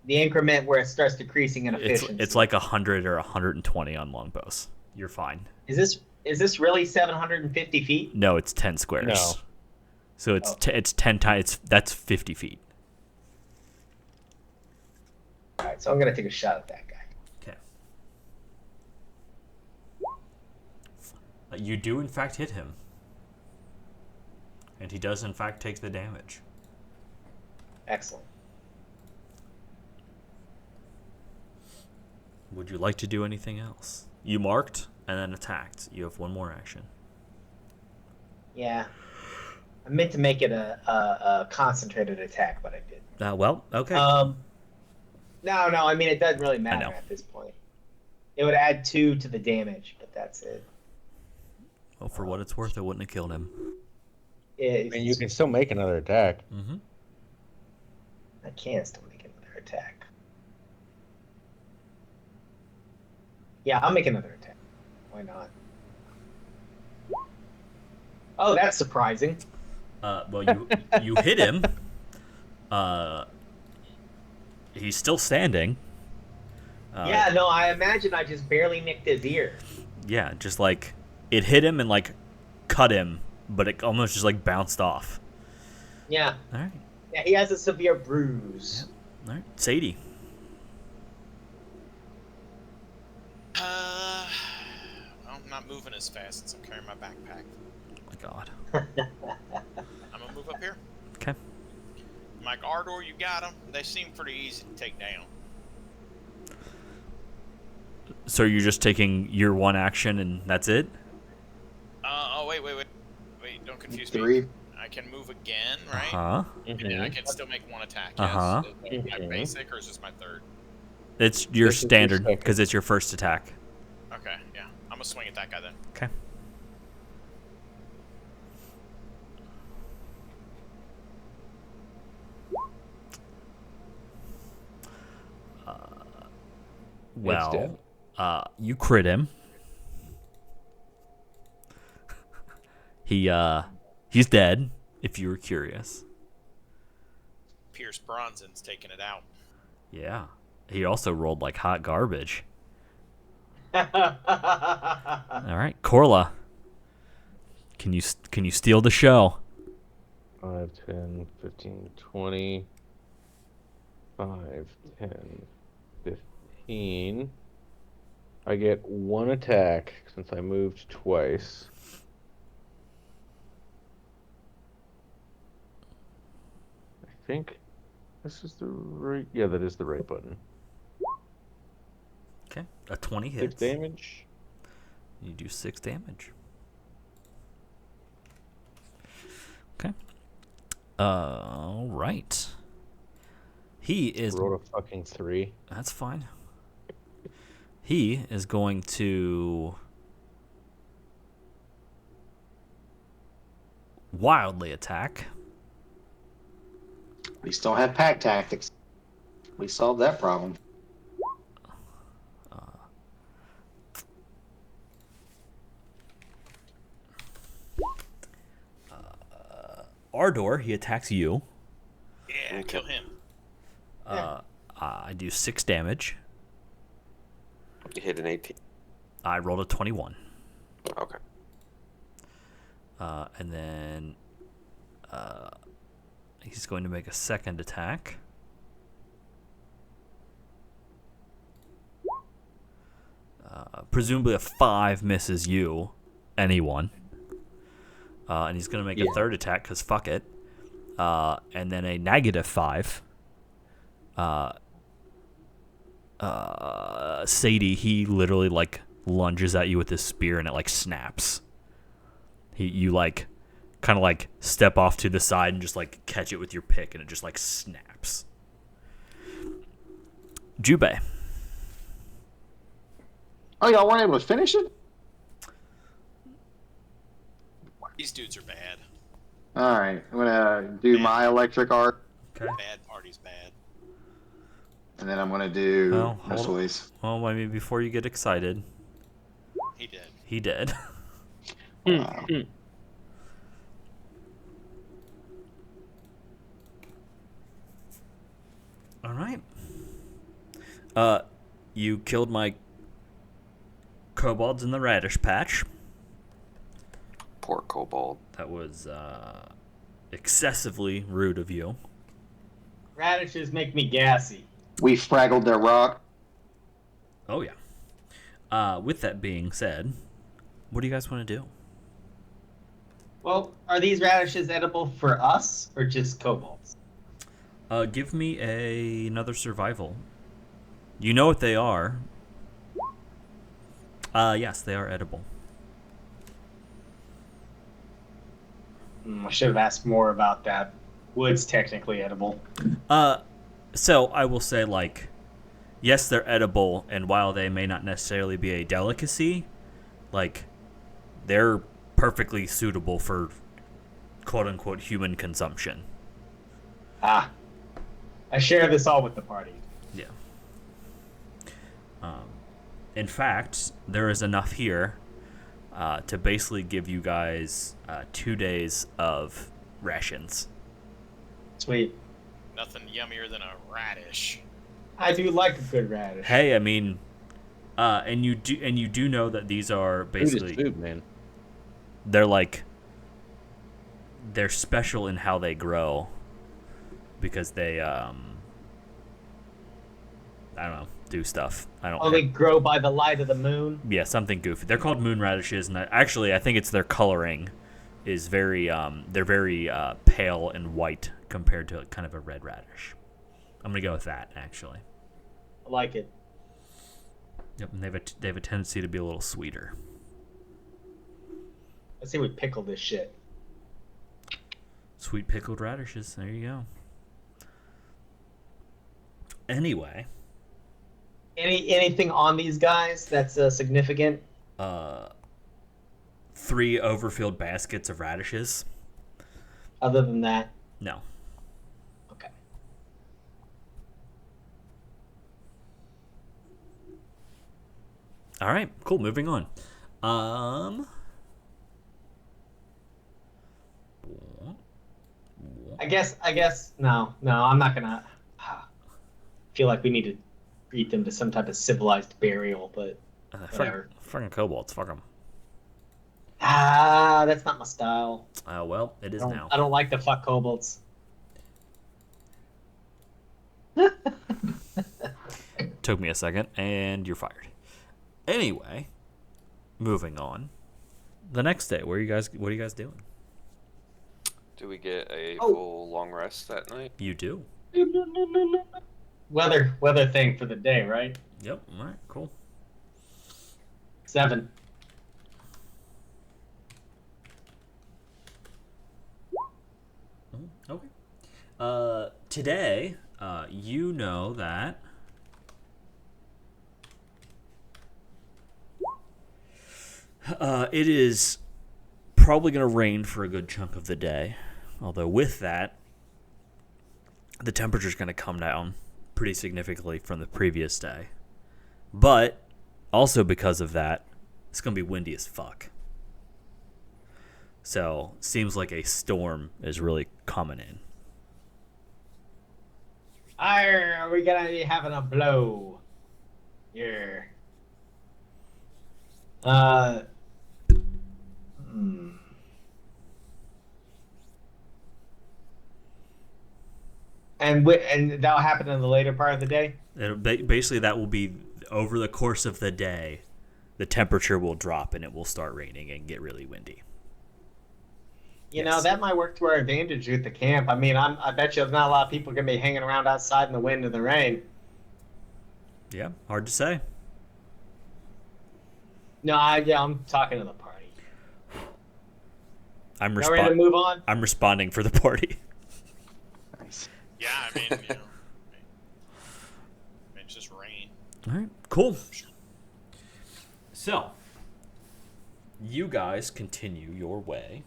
The increment where it starts decreasing in efficiency. it's like 100 or 120 on longbows. You're fine. Is this really 750 feet? No, it's 10 squares. No. So it's Oh. it's 10 times. That's 50 feet. All right, so I'm gonna take a shot at that guy. Okay. You do in fact hit him, and he does in fact take the damage. Excellent. Would you like to do anything else? You marked and then attacked. You have one more action. Yeah. I meant to make it a concentrated attack, but I didn't. Well, okay. No, I mean, it doesn't really matter at this point. It would add 2 to the damage, but that's it. Well, for what it's worth, I wouldn't have killed him. And you can still make another attack. Mm-hmm. I can still make another attack. Yeah, I'll make another attack. Why not? Oh, that's surprising. Well, you hit him. He's still standing. Yeah, no, I imagine I just barely nicked his ear. Yeah, just like it hit him and like cut him, but it almost just like bounced off. Yeah. All right. Yeah, he has a severe bruise. Yeah. All right, Sadie. Well, I'm not moving as fast since I'm carrying my backpack. Oh my God. I'm gonna move up here. Okay. Mike Ardor, you got them. They seem pretty easy to take down. So you're just taking your one action and that's it? Oh, wait, don't confuse me. 3. I can move again, right? Huh? And I can still make one attack, yes? Uh-huh. Is that my basic, or is this my third? It's your This is your standard second. because it's your first attack. Okay, yeah. I'm gonna swing at that guy then. Okay. Well, you crit him. He's dead. If you were curious. Pierce Bronson's taking it out. Yeah. He also rolled like hot garbage. All right, Corla. Can you steal the show? 5, 10, 15, 20. 5, 10, 15. I get 1 attack since I moved twice. I think this is the right... Yeah, that is the right button. Okay. A 20 6 hits. damage. You do 6 damage. Okay. All right. He is... Rolled a fucking 3. That's fine. He is going to wildly attack. We still have pack tactics. We solved that problem. Ardor, he attacks you. Yeah, kill him. I do 6 damage. You hit an 18. I rolled a 21. Okay. And then he's going to make a second attack. Presumably a 5 misses you, anyone. And he's going to make a third attack because fuck it. And then a -5. Sadie, he literally like lunges at you with his spear and it like snaps. You like kind of like step off to the side and just like catch it with your pick and it just like snaps. Jubei. Oh, y'all weren't able to finish it? These dudes are bad. Alright, I'm gonna do my electric arc, Okay. Bad party's bad. and then I'm gonna do Well, hold on. Missiles. Well, I mean, before you get excited, He did. he did. All right. You killed my kobolds in the radish patch. Poor kobold. That was excessively rude of you. Radishes make me gassy. We fraggled their rock. Oh yeah. With that being said, what do you guys want to do? Well, are these radishes edible for us or just kobolds? Give me another survival. You know what they are. Yes, they are edible. I should have asked more about that. Wood's technically edible. So I will say, like, yes, they're edible, and while they may not necessarily be a delicacy, like, they're perfectly suitable for quote-unquote human consumption. I share this all with the party. Yeah. In fact, there is enough here to basically give you guys 2 days of rations. Sweet. Nothing yummier than a radish. I do like a good radish. Hey, I mean, and you do know that these are basically Food is food, man. They're special in how they grow because they I don't know, do stuff. They grow by the light of the moon. Yeah, something goofy. They're called moon radishes, and I think it's their coloring is very they're very pale and white compared to kind of a red radish. I'm gonna go with that actually. I like it. Yep, and they have a tendency to be a little sweeter. Let's see, we pickle this shit. Sweet pickled radishes. There you go. Anyway. Anything on these guys that's significant? 3 overfilled baskets of radishes. Other than that, No. okay. All right, cool. Moving on. I guess no, I'm not gonna feel like we need to treat them to some type of civilized burial, but whatever. Fucking kobolds. Fuck them. That's not my style. Well, it is now. I don't like to fuck kobolds. Took me a second, and you're fired. Anyway, moving on. The next day, what are you guys doing? Do we get a full long rest that night? You do. Weather thing for the day, right? Yep. All right. Cool. 7. Okay. Today, you know that it is probably going to rain for a good chunk of the day. Although with that, the temperature's going to come down pretty significantly from the previous day. But also because of that, it's going to be windy as fuck. So, seems like a storm is really coming in. Are we gonna be having a blow? Yeah. And that'll happen in the later part of the day? Basically, that will be over the course of the day. The temperature will drop and it will start raining and get really windy. You know, that might work to our advantage at the camp. I mean, I bet you there's not a lot of people going to be hanging around outside in the wind and the rain. Yeah, hard to say. No, I'm talking to the party. I'm ready to move on? I'm responding for the party. Nice. Yeah, I mean, you know, it's just rain. All right, cool. So, you guys continue your way.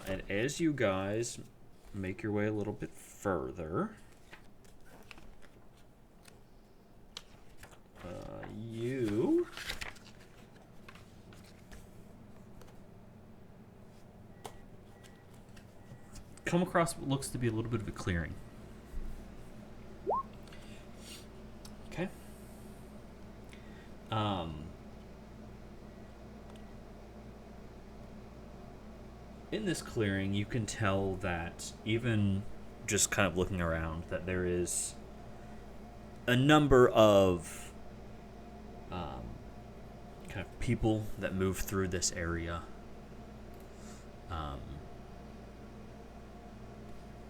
And as you guys make your way a little bit further, you come across what looks to be a little bit of a clearing. Okay. In this clearing, you can tell that even just kind of looking around, that there is a number of kind of people that move through this area,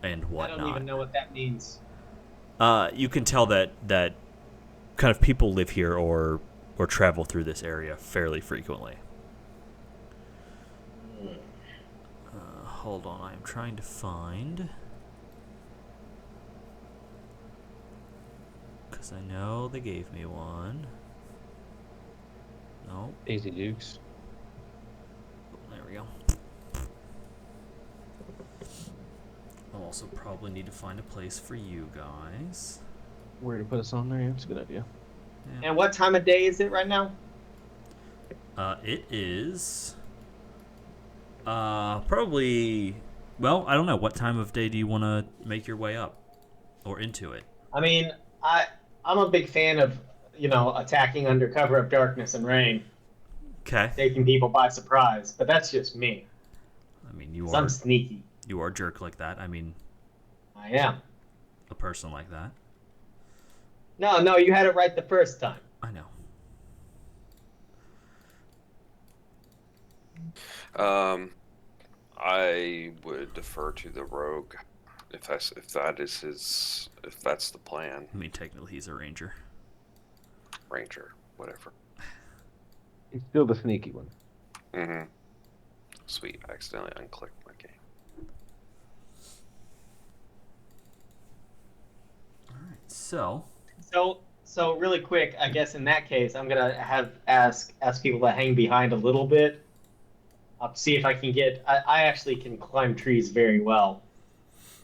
and whatnot. I don't even know what that means. You can tell that kind of people live here or travel through this area fairly frequently. hold on. I am trying to find. Because I know they gave me one. Nope. Daisy Dukes. There we go. I'll also probably need to find a place for you guys. Where to put us on there? Yeah, that's a good idea. Yeah. And what time of day is it right now? It is probably, well, I don't know. What time of day do you want to make your way up or into it? I mean, I'm a big fan of, attacking under cover of darkness and rain, Okay. taking people by surprise. But that's just me. I mean, 'Cause I'm sneaky. you are a jerk like that. I mean, I am. a person like that. No, you had it right the first time. I know. I would defer to the rogue if that's the plan. I mean, technically, he's a ranger. Ranger, whatever. He's still the sneaky one. Mm-hmm. Sweet, I accidentally unclicked my game. All right. So. So really quick, I guess in that case, I'm gonna ask people to hang behind a little bit. I'll see if I can get. I actually can climb trees very well,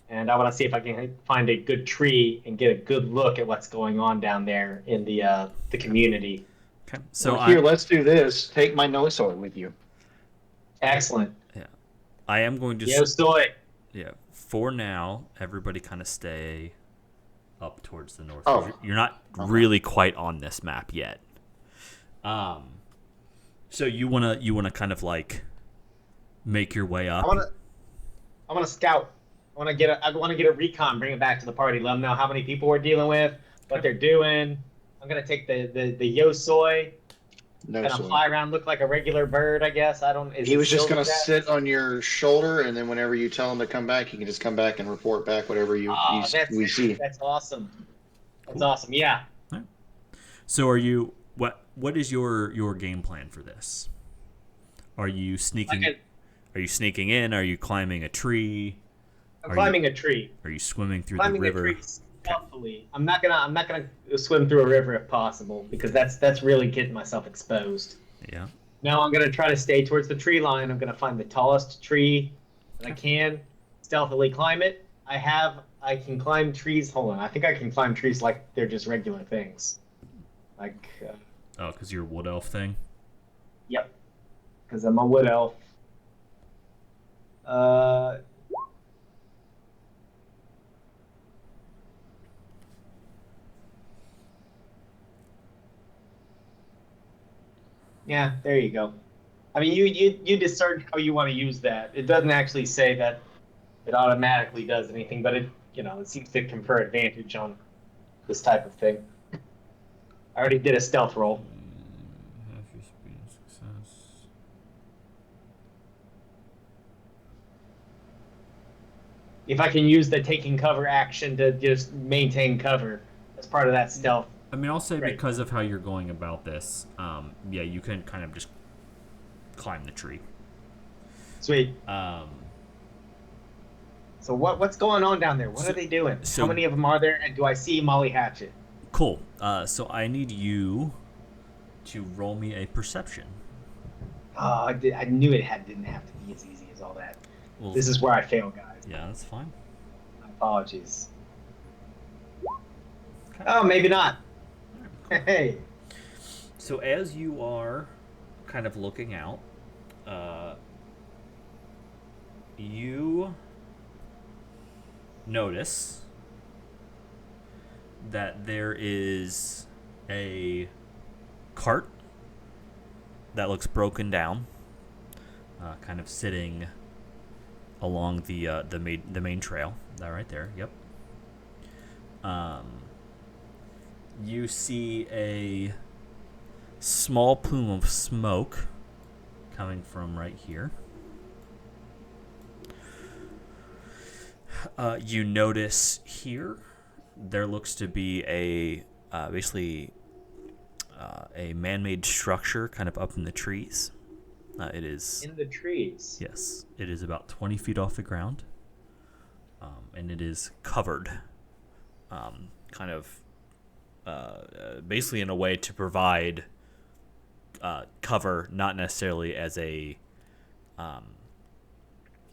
and I want to see if I can find a good tree and get a good look at what's going on down there in the community. Okay. So Well, here, let's do this. Take my nose sword with you. Excellent. Yeah. I am going to. Yo, soy. Yeah. For now, everybody kind of stay up towards the north. Oh. You're not really quite on this map yet. So you wanna kind of like make your way up. I wanna scout. I wanna get a recon, bring it back to the party, let them know how many people we're dealing with, what they're doing. I'm gonna take the yo soy. No Gonna sword. fly around, look like a regular bird, I guess. He was just gonna sit on your shoulder, and then whenever you tell him to come back, he can just come back and report back whatever we see. That's awesome. That's awesome. Yeah. So are you what is your game plan for this? Are you sneaking? Are you sneaking in? Are you climbing a tree? I'm climbing a tree. Are you swimming through Climbing the river? a tree stealthily. I'm not gonna swim through a river if possible, because that's really getting myself exposed. Yeah. No, I'm gonna try to stay towards the tree line. I'm gonna find the tallest tree that I can, stealthily climb it. I can climb trees. Hold on, I think I can climb trees like they're just regular things. Like. Oh, because you're a wood elf thing. Yep. Because I'm a wood elf. Yeah, there you go. I mean, you discern how you want to use that. It doesn't actually say that it automatically does anything, but it seems to confer advantage on this type of thing. I already did a stealth roll. Half your speed and success. If I can use the taking cover action to just maintain cover as part of that stealth. I mean, I'll say Right. because of how you're going about this, yeah, you can kind of just climb the tree. Sweet. So what's going on down there? What are they doing? How many of them are there? And do I see Molly Hatchet? Cool. So I need you to roll me a perception. Oh, I knew it didn't have to be as easy as all that. Well, This is where I fail, guys. Yeah, that's fine. My apologies. Oh, maybe not. Hey. So as you are kind of looking out, you notice that there is a cart that looks broken down, kind of sitting along the main trail. That right there. Yep. You see a small plume of smoke coming from right here. You notice here there looks to be a basically a man-made structure kind of up in the trees. It is In the trees. yes, it is about 20 feet off the ground, and it is covered, kind of basically in a way to provide cover, not necessarily as a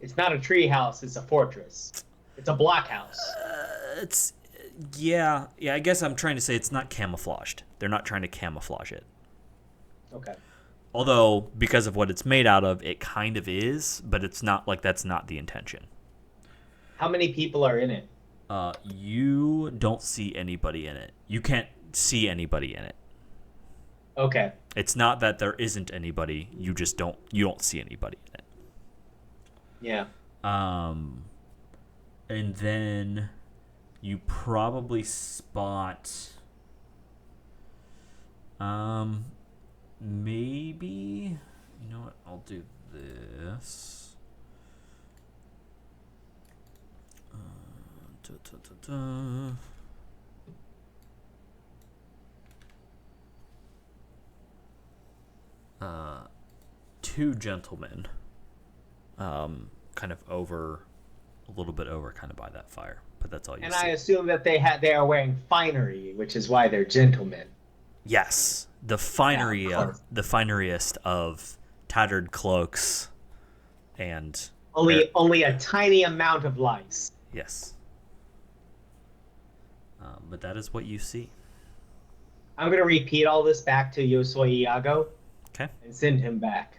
It's not a tree house. It's a fortress. It's a blockhouse. it's yeah. I guess I'm trying to say it's not camouflaged. They're not trying to camouflage it. Okay. Although, because of what it's made out of, it kind of is, but it's not like that's not the intention. How many people are in it? You don't see anybody in it. You can't see anybody in it. Okay. It's not that there isn't anybody. You just don't see anybody in it. Yeah. And then you probably spot maybe, you know what, I'll do this. Two gentlemen, kind of over, a little bit over, kind of by that fire, but that's all you And see. I assume that they are wearing finery, which is why they're gentlemen. Yes, the finery, Yeah, of course. the fineriest of tattered cloaks, and Only a tiny amount of lice. yes, but that is what you see. I'm gonna repeat all this back to Yosoi Iago. Okay. And send him back.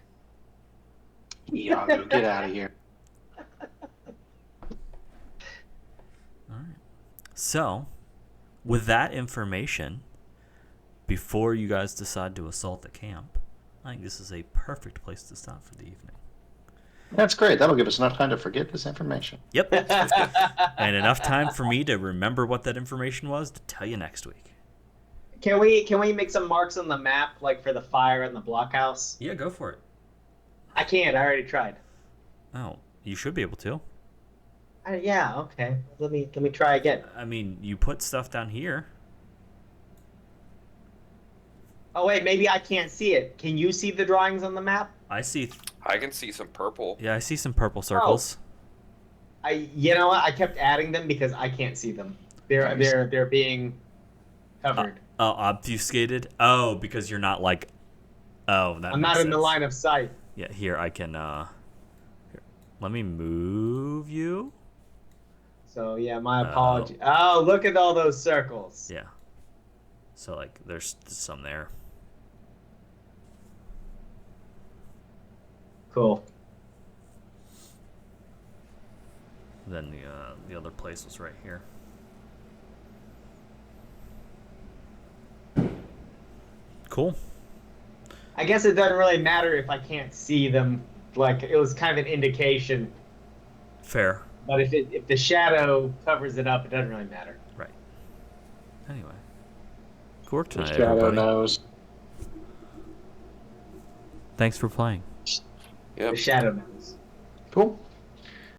Iago, get out of here. All right. So, with that information, before you guys decide to assault the camp, I think this is a perfect place to stop for the evening. That's great. That'll give us enough time to forget this information. Yep. And enough time for me to remember what that information was to tell you next week. Can we make some marks on the map, like for the fire and the blockhouse? Yeah, go for it. I can't. I already tried. Oh, you should be able to. Yeah. Okay. Let me try again. I mean, you put stuff down here. Oh wait, maybe I can't see it. Can you see the drawings on the map? I see. I can see some purple. Yeah, I see some purple circles. You know what? I kept adding them because I can't see them. They're being covered. Oh, obfuscated. Oh, because you're not like. Oh, that. I'm makes not in the sense. line of sight. Yeah, here I can. Here. Let me move you. So yeah, my apology. Oh, look at all those circles. Yeah. So like, there's some there. Cool. Then the other place was right here. Cool. I guess it doesn't really matter if I can't see them. Like it was kind of an indication. Fair. But if the shadow covers it up, it doesn't really matter. Right. Anyway. Good work tonight, Shadow everybody. knows. Thanks for playing. Yep. The shadow knows. Cool.